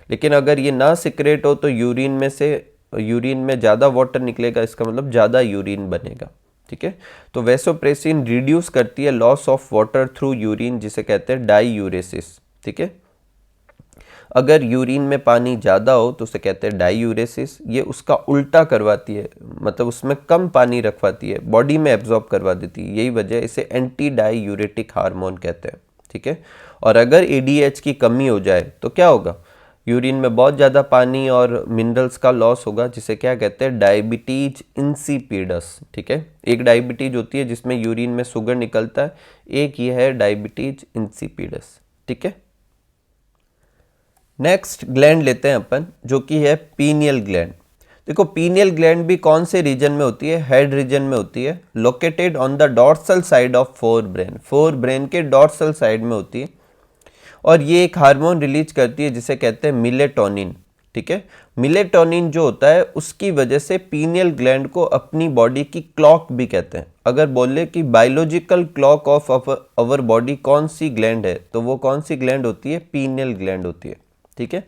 A: लेकिन अगर ये ना सिक्रेट हो तो यूरिन में ज़्यादा वाटर निकलेगा, इसका मतलब ज़्यादा यूरिन बनेगा, ठीक है। तो वेसोप्रेसिन रिड्यूस करती है loss of water through urine, जिसे कहते हैं डाईयूरेसिस, ठीक है। अगर यूरिन में पानी ज़्यादा हो तो उसे कहते हैं डाईयूरेसिस, ये उसका उल्टा करवाती है, मतलब उसमें कम पानी रखवाती है, बॉडी में एब्जॉर्ब करवा देती है, यही वजह इसे एंटी डाईयूरेटिक हार्मोन कहते हैं, ठीक है। और अगर ADH की कमी हो जाए तो क्या होगा, यूरिन में बहुत ज़्यादा पानी और मिनरल्स का लॉस होगा, जिसे क्या कहते हैं, डायबिटीज इंसिपिडस, ठीक है। एक डायबिटीज होती है जिसमें यूरिन में शुगर निकलता है, एक ये है डायबिटीज इंसिपिडस, ठीक है। नेक्स्ट ग्लैंड लेते हैं अपन, जो कि है पीनियल ग्लैंड। देखो पीनियल ग्लैंड भी कौन से रीजन में होती है, हेड रीजन में होती है, located on the dorsal side of fore brain, fore brain के डॉर्सल साइड में होती है। और ये एक हार्मोन रिलीज करती है जिसे कहते हैं मिलेटोनिन, ठीक है। मिलेटोनिन जो होता है उसकी वजह से पीनियल ग्लैंड को अपनी बॉडी की क्लॉक भी कहते हैं। अगर बोले कि biological clock of our body कौन सी ग्लैंड है, तो वो कौन सी ग्लैंड होती है, पीनियल ग्लैंड होती है, ठीक है।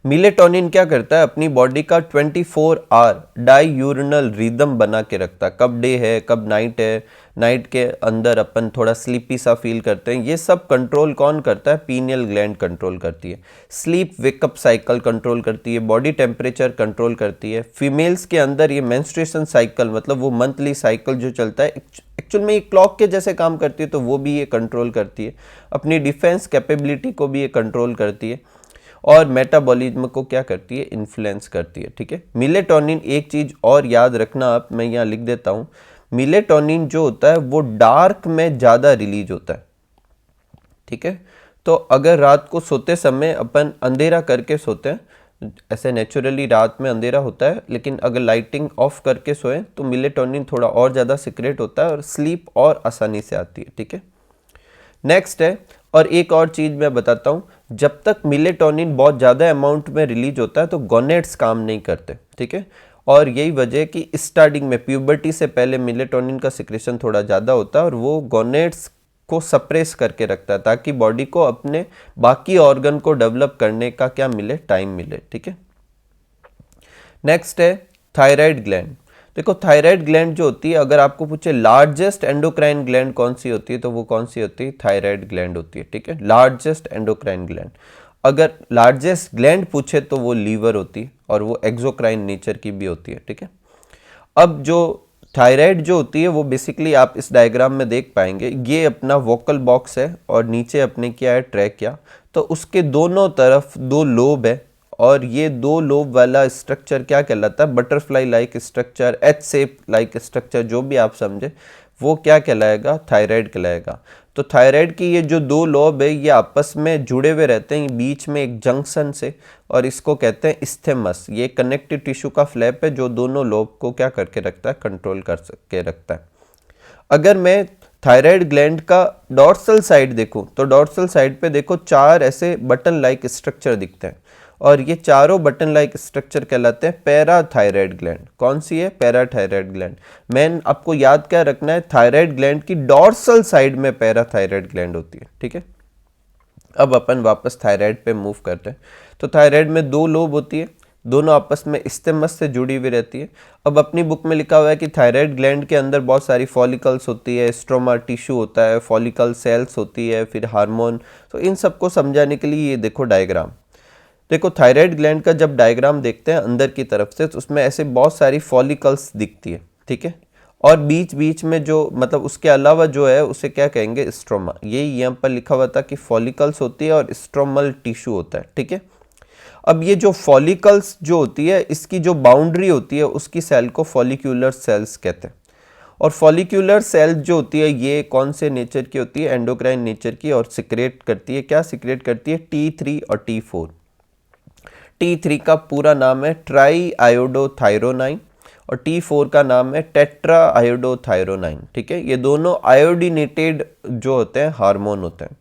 A: मिलेटोनिन क्या करता है, अपनी बॉडी का 24 आवर डाईयूरिनल रिदम बना के रखता है, कब डे है कब नाइट है, नाइट के अंदर अपन थोड़ा स्लीपी सा फील करते हैं, ये सब कंट्रोल कौन करता है, पीनियल ग्लैंड कंट्रोल करती है। स्लीप वेकअप साइकिल कंट्रोल करती है, बॉडी टेम्परेचर कंट्रोल करती है। फीमेल्स के अंदर ये मेंस्ट्रुएशन साइकिल, मतलब वो मंथली साइकिल जो चलता है, एक्चुअल में ये क्लॉक के जैसे काम करती है, तो वो भी ये कंट्रोल करती है। अपनी डिफेंस कैपेबिलिटी को भी ये कंट्रोल करती है और मेटाबॉलिज्म को क्या करती है, इन्फ्लुएंस करती है, ठीक है। मिलेटोनिन, एक चीज और याद रखना आप, मैं यहाँ लिख देता हूँ, मिलेटोनिन जो होता है वो डार्क में ज़्यादा रिलीज होता है, ठीक है। तो अगर रात को सोते समय अपन अंधेरा करके सोते हैं, ऐसे नेचुरली रात में अंधेरा होता है, लेकिन अगर लाइटिंग ऑफ करके सोए तो मिलेटोनिन थोड़ा और ज़्यादा सिक्रेट होता है और स्लीप और आसानी से आती है, ठीक है। नेक्स्ट है, और एक और चीज़ मैं बताता हूँ, जब तक मिलेटोनिन बहुत ज़्यादा अमाउंट में रिलीज होता है तो गोनेट्स काम नहीं करते, ठीक है। और यही वजह है कि स्टार्टिंग में प्यूबर्टी से पहले मिलेटोनिन का सिक्रेशन थोड़ा ज़्यादा होता है और वो गोनेट्स को सप्रेस करके रखता है ताकि बॉडी को अपने बाकी ऑर्गन को डेवलप करने का क्या मिले, टाइम मिले, ठीक है। नेक्स्ट है थायराइड ग्लैंड। देखो थायराइड ग्लैंड जो होती है, अगर आपको पूछे लार्जेस्ट एंडोक्राइन ग्लैंड कौन सी होती है तो वो कौन सी होती है, थायराइड ग्लैंड होती है, ठीक है। Largest endocrine gland. अगर लार्जेस्ट ग्लैंड पूछे तो वो लीवर होती है और वो एक्सोक्राइन नेचर की भी होती है, ठीक है। अब जो थायराइड जो होती है वो बेसिकली आप इस डायग्राम में देख पाएंगे, ये अपना वोकल बॉक्स है और नीचे अपने क्या है, ट्रैकिया। तो उसके दोनों तरफ दो लोब है और ये दो लोब वाला स्ट्रक्चर क्या कहलाता है, butterfly like structure, H shape like structure, जो भी आप समझे वो क्या कहलाएगा, थायराइड कहलाएगा। तो थायराइड की ये जो दो लोब है ये आपस में जुड़े हुए रहते हैं बीच में एक जंक्शन से, और इसको कहते हैं इस्थेमस। ये कनेक्टिव टिश्यू का फ्लैप है जो दोनों लोब को क्या करके रखता है, कंट्रोल करके रखता है। अगर मैं थायराइड ग्लैंड का डॉर्सल साइड देखूं तो डॉर्सल साइड पे देखो चार ऐसे बटन लाइक स्ट्रक्चर दिखते हैं और ये चारों बटन लाइक स्ट्रक्चर कहलाते हैं पैराथायराइड ग्लैंड। कौन सी है, पैराथायराइड ग्लैंड। मैन आपको याद क्या रखना है, थायराइड ग्लैंड की डॉर्सल साइड में पैराथायराइड ग्लैंड होती है, ठीक है। अब अपन वापस थायराइड पे मूव करते हैं। तो थायराइड में दो लोब होती है, दोनों आपस में इस्तेमस से जुड़ी हुई रहती है। अब अपनी बुक में लिखा हुआ है कि थायराइड ग्लैंड के अंदर बहुत सारी फॉलिकल्स होती है, स्ट्रोमा टिश्यू होता है, फॉलिकल सेल्स होती है, फिर हार्मोन। तो इन सबको समझाने के लिए ये देखो डायग्राम। देखो थायराइड ग्लैंड का जब डायग्राम देखते हैं अंदर की तरफ से तो उसमें ऐसे बहुत सारी फॉलिकल्स दिखती है, ठीक है। और बीच बीच में जो मतलब उसके अलावा जो है उसे क्या कहेंगे, स्ट्रोमा। यही यहाँ पर लिखा हुआ था कि फॉलिकल्स होती है और स्ट्रोमल टिश्यू होता है, ठीक है। अब ये जो फॉलिकल्स जो होती है इसकी जो बाउंड्री होती है उसकी सेल को फॉलिक्यूलर सेल्स कहते हैं। और फॉलिक्यूलर सेल जो होती है ये कौन से नेचर की होती है, एंडोक्राइन नेचर की, और सिक्रेट करती है, क्या सिक्रेट करती है, T3 और T4। T3 का पूरा नाम है ट्राई आयोडोथायरोनाइन और T4 का नाम है टेट्रा आयोडोथायरोनाइन, ठीक है। ये दोनों आयोडीनेटेड जो होते हैं हार्मोन होते हैं।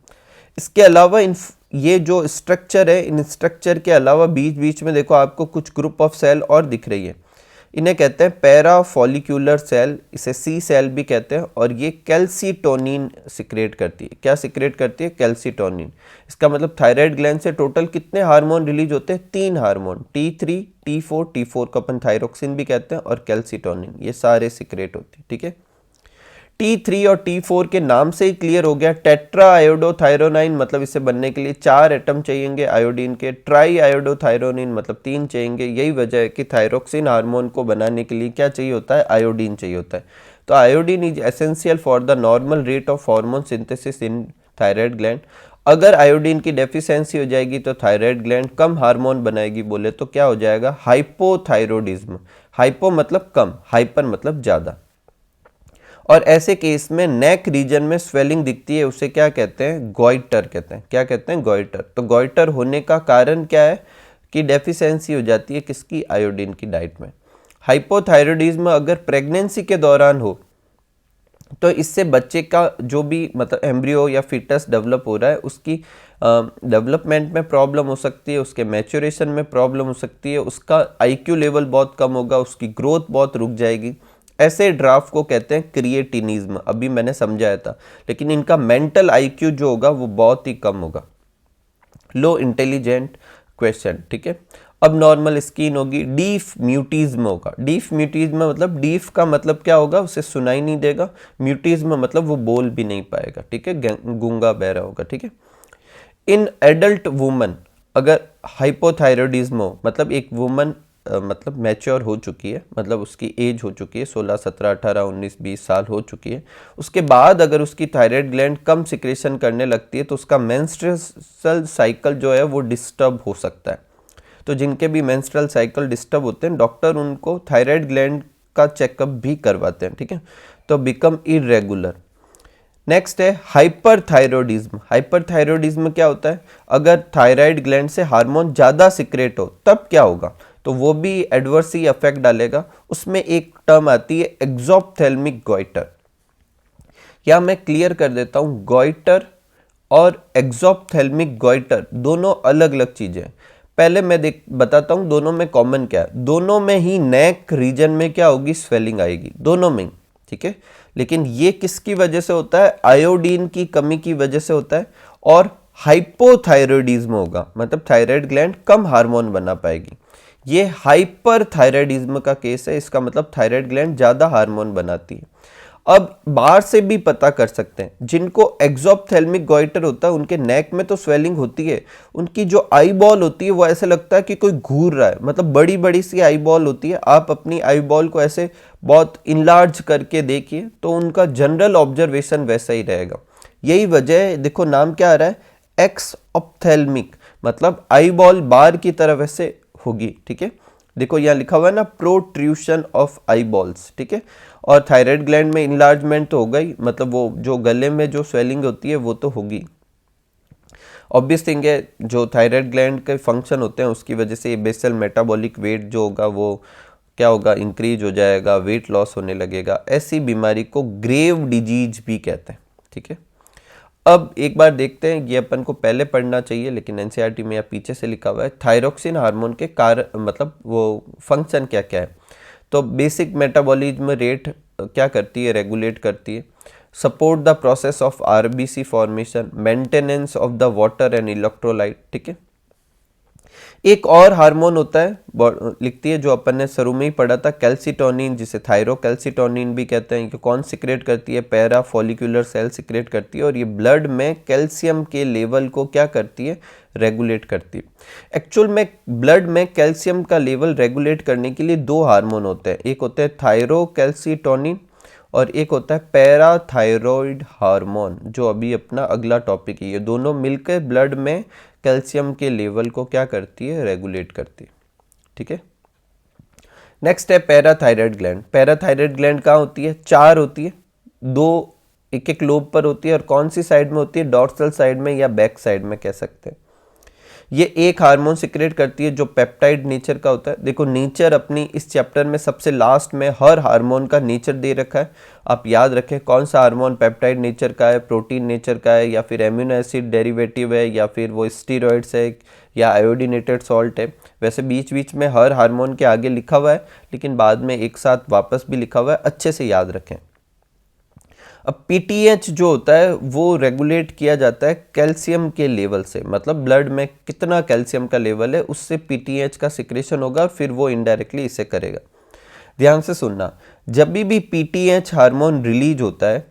A: इसके अलावा ये जो स्ट्रक्चर है, इन स्ट्रक्चर के अलावा बीच बीच में देखो आपको कुछ ग्रुप ऑफ सेल और दिख रही है, इन्हें कहते हैं पैरा फॉलिक्यूलर सेल, इसे सी सेल भी कहते हैं। और ये कैल्सीटोनिन सिक्रेट करती है, क्या सिक्रेट करती है, कैल्सीटोनिन। इसका मतलब थायराइड ग्लैंड से टोटल कितने हार्मोन रिलीज होते हैं, 3 हार्मोन, T3, T4, T4 को अपन थायरोक्सिन भी कहते हैं, और कैल्सीटोनिन, ये सारे सिक्रेट होते हैं, ठीक है। T3 और T4 के नाम से ही क्लियर हो गया। टेट्रा आयोडोथायरोनाइन मतलब इसे बनने के लिए 4 एटम चाहिएंगे आयोडीन के, ट्राई आयोडोथायरोनिन मतलब 3 चाहिएंगे। यही वजह है कि थायरोक्सिन हार्मोन को बनाने के लिए क्या चाहिए होता है, आयोडीन चाहिए होता है। तो iodine is essential for the normal rate of hormone synthesis in thyroid gland. अगर आयोडीन की डेफिशिएंसी हो जाएगी तो थायराइड ग्लैंड कम हार्मोन बनाएगी, बोले तो क्या हो जाएगा, हाइपोथायरोडिज्म। हाइपो मतलब कम, हाइपर मतलब ज़्यादा। और ऐसे केस में नेक रीजन में स्वेलिंग दिखती है, उसे क्या कहते हैं, गॉइटर कहते हैं। क्या कहते हैं, गॉइटर। तो गॉइटर होने का कारण क्या है कि डेफिशिएंसी हो जाती है किसकी, आयोडीन की डाइट में। हाइपोथायरॉयडिज्म अगर प्रेगनेंसी के दौरान हो तो इससे बच्चे का जो भी मतलब एम्ब्रियो या फिटस डेवलप हो रहा है उसकी डेवलपमेंट में प्रॉब्लम हो सकती है, उसके मैच्योरेशन में प्रॉब्लम हो सकती है, उसका आईक्यू लेवल बहुत कम होगा, उसकी ग्रोथ बहुत रुक जाएगी। ऐसे ड्राफ्ट को कहते हैं क्रिएटिनिज्म, अभी मैंने समझाया था। लेकिन इनका मेंटल आईक्यू जो होगा वो बहुत ही कम होगा। लो इंटेलिजेंट क्वेश्चन, ठीक है। अब नॉर्मल स्किन होगी, डीफ म्यूटिज्म होगा। डीफ म्यूटिज्म मतलब डीफ का मतलब क्या होगा, उसे सुनाई नहीं देगा, म्यूटिज्म मतलब वो बोल भी नहीं पाएगा, ठीक है, गूंगा बहरा होगा, ठीक है। इन एडल्ट वुमन अगर हाइपोथायरॉयडिज्म हो, मतलब एक वुमन मतलब मैच्योर हो चुकी है, मतलब उसकी एज हो चुकी है 16, 17, 18, 19, 20 साल हो चुकी है, उसके बाद अगर उसकी थायराइड ग्लैंड कम सिक्रेशन करने लगती है तो उसका मेंस्ट्रुअल साइकिल जो है वो डिस्टर्ब हो सकता है। तो जिनके भी मेंस्ट्रुअल साइकिल डिस्टर्ब होते हैं डॉक्टर उनको थायराइड ग्लैंड का चेकअप भी करवाते हैं, ठीक है। तो बिकम इरेगुलर। नेक्स्ट है हाइपरथायरॉयडिज्म। हाइपरथायरॉयडिज्म क्या होता है, अगर थायराइड ग्लैंड से हार्मोन ज़्यादा सिक्रेट हो तब क्या होगा, तो वो भी एडवर्स ही इफेक्ट डालेगा। उसमें एक टर्म आती है एक्सोप्थेल्मिक गॉइटर। या मैं क्लियर कर देता हूँ, गॉइटर और एक्सोप्थेल्मिक गॉइटर दोनों अलग अलग चीज़ें हैं। पहले मैं बताता हूँ दोनों में कॉमन क्या है। दोनों में ही नेक रीजन में क्या होगी, स्वेलिंग आएगी, दोनों में ही, ठीक है। लेकिन ये किसकी वजह से होता है, आयोडीन की कमी की वजह से होता है, और हाइपोथायरॉयडिज्म होगा, मतलब थायराइड ग्लैंड कम हार्मोन बना पाएगी। ये हाइपरथायरॉयडिज्म का केस है, इसका मतलब थायराइड ग्लैंड ज़्यादा हार्मोन बनाती है। अब बाहर से भी पता कर सकते हैं, जिनको एक्सोप्थेल्मिक गॉइटर होता है उनके नेक में तो स्वेलिंग होती है, उनकी जो आई बॉल होती है वो ऐसे लगता है कि कोई घूर रहा है, मतलब बड़ी बड़ी सी आई बॉल होती है। आप अपनी आई बॉल को ऐसे बहुत इनलार्ज करके देखिए तो उनका जनरल ऑब्जर्वेशन वैसा ही रहेगा। यही वजह है, देखो नाम क्या आ रहा है, एक्सोप्थेल्मिक, मतलब आई बॉल बाहर की तरफ ऐसे होगी, ठीक है। देखो यहाँ लिखा हुआ है ना, प्रोट्रूशन ऑफ आई बॉल्स, ठीक है। और थायराइड ग्लैंड में इनलार्जमेंट तो होगा ही, मतलब वो जो गले में जो स्वेलिंग होती है वो तो होगी। ऑब्वियस थिंग है, जो थायराइड ग्लैंड के फंक्शन होते हैं उसकी वजह से बेसल मेटाबॉलिक वेट जो होगा वो क्या होगा, इंक्रीज हो जाएगा, वेट लॉस होने लगेगा। ऐसी बीमारी को ग्रेव डिजीज भी कहते हैं, ठीक है। अब एक बार देखते हैं, ये अपन को पहले पढ़ना चाहिए लेकिन एनसीईआरटी में या पीछे से लिखा हुआ है, थायरोक्सिन हार्मोन के कारण मतलब वो फंक्शन क्या क्या है। तो बेसिक मेटाबॉलिज्म रेट क्या करती है, रेगुलेट करती है, support the process of RBC formation, maintenance of the water and electrolyte, ठीक है। एक और हार्मोन होता है, लिखती है, जो अपन ने शुरू में ही पढ़ा था, कैल्सिटोनिन, जिसे थायरोकैल्सिटोनिन भी कहते हैं। ये कौन सिक्रेट करती है, पैरा फॉलिकुलर सेल सिक्रेट करती है, और ये ब्लड में कैल्शियम के लेवल को क्या करती है, रेगुलेट करती है। एक्चुअल में ब्लड में कैल्शियम का लेवल रेगुलेट करने के लिए दो हार्मोन होते हैं, एक होते हैं थायरोकैल्सिटोनिन और एक होता है पैराथायरॉयड हार्मोन, जो अभी अपना अगला टॉपिक है। ये दोनों मिलकर ब्लड में कैल्शियम के लेवल को क्या करती है, रेगुलेट करती है, ठीक है। नेक्स्ट है पैराथायरॉयड ग्लैंड। पैराथायरॉयड ग्लैंड कहाँ होती है, चार होती है, दो एक एक लोब पर होती है, और कौन सी साइड में होती है, डॉर्सल साइड में या बैक साइड में कह सकते हैं। ये एक हार्मोन सिक्रेट करती है जो पेप्टाइड नेचर का होता है। देखो नेचर अपनी इस चैप्टर में सबसे लास्ट में हर हार्मोन का नेचर दे रखा है, आप याद रखें कौन सा हार्मोन पेप्टाइड नेचर का है, प्रोटीन नेचर का है, या फिर एमिनो एसिड डेरिवेटिव है, या फिर वो स्टीरॉइड्स है, या आयोडीनेटेड सॉल्ट है। वैसे बीच बीच में हर हार्मोन के आगे लिखा हुआ है, लेकिन बाद में एक साथ वापस भी लिखा हुआ है, अच्छे से याद रखें। अब पीटीएच जो होता है वो रेगुलेट किया जाता है कैल्शियम के लेवल से, मतलब ब्लड में कितना कैल्शियम का लेवल है उससे पीटीएच का सिक्रेशन होगा, और फिर वो इनडायरेक्टली इसे करेगा। ध्यान से सुनना, जब भी पीटीएच हार्मोन रिलीज होता है,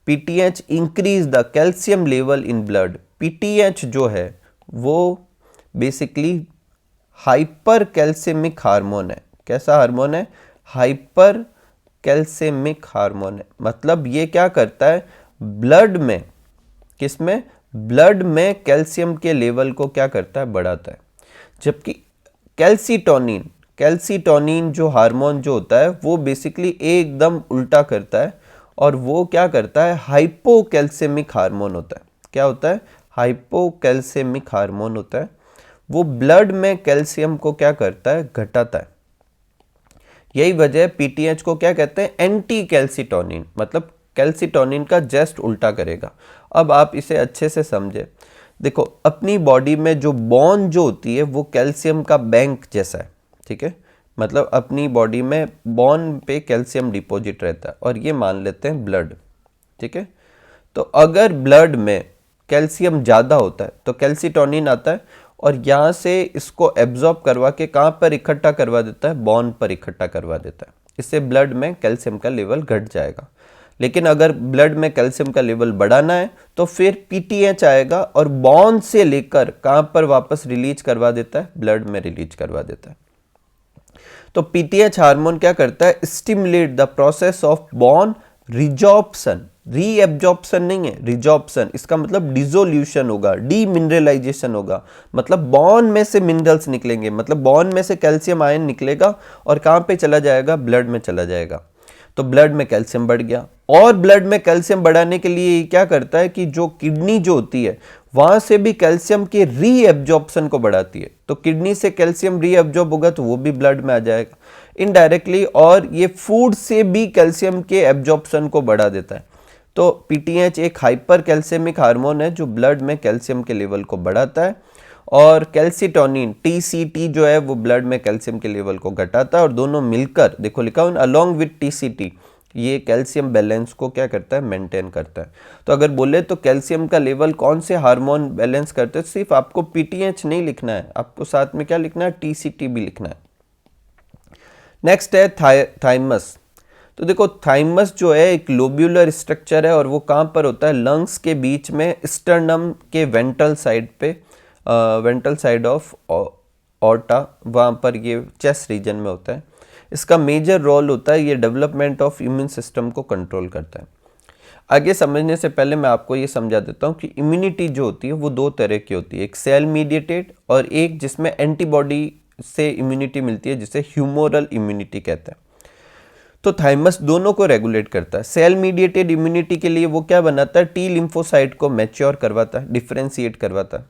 A: PTH increase the calcium level in blood. PTH जो है वो बेसिकली हाइपर कैल्शियमिक हार्मोन है। कैसा हार्मोन है, हाइपर कैल्शियमिक हार्मोन है। मतलब ये क्या करता है, ब्लड में, किसमें, ब्लड में कैल्शियम के लेवल को क्या करता है, बढ़ाता है। जबकि कैल्सिटोनिन, कैल्सिटोनिन जो हार्मोन जो होता है वो बेसिकली एकदम उल्टा करता है, और वो क्या करता है, हाइपोकैल्शियमिक हार्मोन होता है। क्या होता है, हाइपोकैल्शियमिक हार्मोन होता है। वो ब्लड में कैल्शियम को क्या करता है, घटाता है। यही वजह पीटीएच को क्या कहते हैं, एंटी कैल्सिटोनिन, मतलब कैल्सिटोनिन का जस्ट उल्टा करेगा। अब आप इसे अच्छे से समझे, देखो अपनी बॉडी में जो बोन जो होती है वो कैल्शियम का बैंक जैसा है, ठीक है। मतलब अपनी बॉडी में बोन पे कैल्शियम डिपॉजिट रहता है, और ये मान लेते हैं ब्लड, ठीक है। तो अगर ब्लड में कैल्शियम ज़्यादा होता है तो कैल्सिटोनिन आता है, और यहाँ से इसको एब्जॉर्ब करवा के कहाँ पर इकट्ठा करवा देता है, बोन पर इकट्ठा करवा देता है। इससे ब्लड में कैल्शियम का लेवल घट जाएगा। लेकिन अगर ब्लड में कैल्शियम का लेवल बढ़ाना है तो फिर पीटीएच आएगा, और बोन से लेकर कहाँ पर वापस रिलीज करवा देता है, ब्लड में रिलीज करवा देता है। तो पीटीएच हार्मोन क्या करता है, stimulate the process of bone resorption, reabsorption नहीं है, रिजॉर्प्शन, इसका मतलब डिसोल्यूशन होगा, डीमिनरलाइजेशन होगा, मतलब बोन में से मिनरल्स निकलेंगे, मतलब बोन में से कैल्शियम आयन निकलेगा और कहाँ पे चला जाएगा, ब्लड में चला जाएगा। तो ब्लड में कैल्शियम बढ़ गया, और ब्लड में कैल्शियम बढ़ाने के लिए क्या करता है कि जो किडनी जो होती है वहां से भी कैल्शियम के रीएब्जॉर्प्शन को बढ़ाती है। तो किडनी से कैल्शियम रीएब्जॉर्ब होगा तो वो भी ब्लड में आ जाएगा इनडायरेक्टली, और ये फूड से भी कैल्शियम के एब्जॉर्प्शन को बढ़ा देता है। तो पीटीएच एक हाइपर कैल्शियमिक हार्मोन है जो ब्लड में कैल्शियम के लेवल को बढ़ाता है, और कैल्सिटोनिन टीसीटी जो है वो ब्लड में कैल्शियम के लेवल को घटाता है, और दोनों मिलकर देखो लिखा हुआ अलोंग विद टीसीटी ये कैल्शियम बैलेंस को क्या करता है, मेंटेन करता है। तो अगर बोले तो कैल्शियम का लेवल कौन से हार्मोन बैलेंस करते हैं, सिर्फ आपको पीटीएच नहीं लिखना है, आपको साथ में क्या लिखना है, टीसीटी भी लिखना है। नेक्स्ट है थाइमस। तो देखो थाइमस जो है एक लोब्यूलर स्ट्रक्चर है, और वो कहाँ पर होता है, लंग्स के बीच में स्टर्नम के वेंट्रल साइड पे, वेंट्रल साइड ऑफ ऑर्टा, वहाँ पर ये चेस्ट रीजन में होता है। इसका मेजर रोल होता है, ये डेवलपमेंट ऑफ इम्यून सिस्टम को कंट्रोल करता है। आगे समझने से पहले मैं आपको ये समझा देता हूँ कि इम्यूनिटी जो होती है वो दो तरह की होती है, एक सेल मीडिएटेड और एक जिसमें एंटीबॉडी से इम्यूनिटी मिलती है, जिसे ह्यूमोरल इम्यूनिटी कहते हैं। तो थाइमस दोनों को रेगुलेट करता है। सेल मीडिएटेड इम्यूनिटी के लिए वो क्या बनाता है, टी लिम्फोसाइट को मैच्योर करवाता है, डिफ्रेंशिएट करवाता है,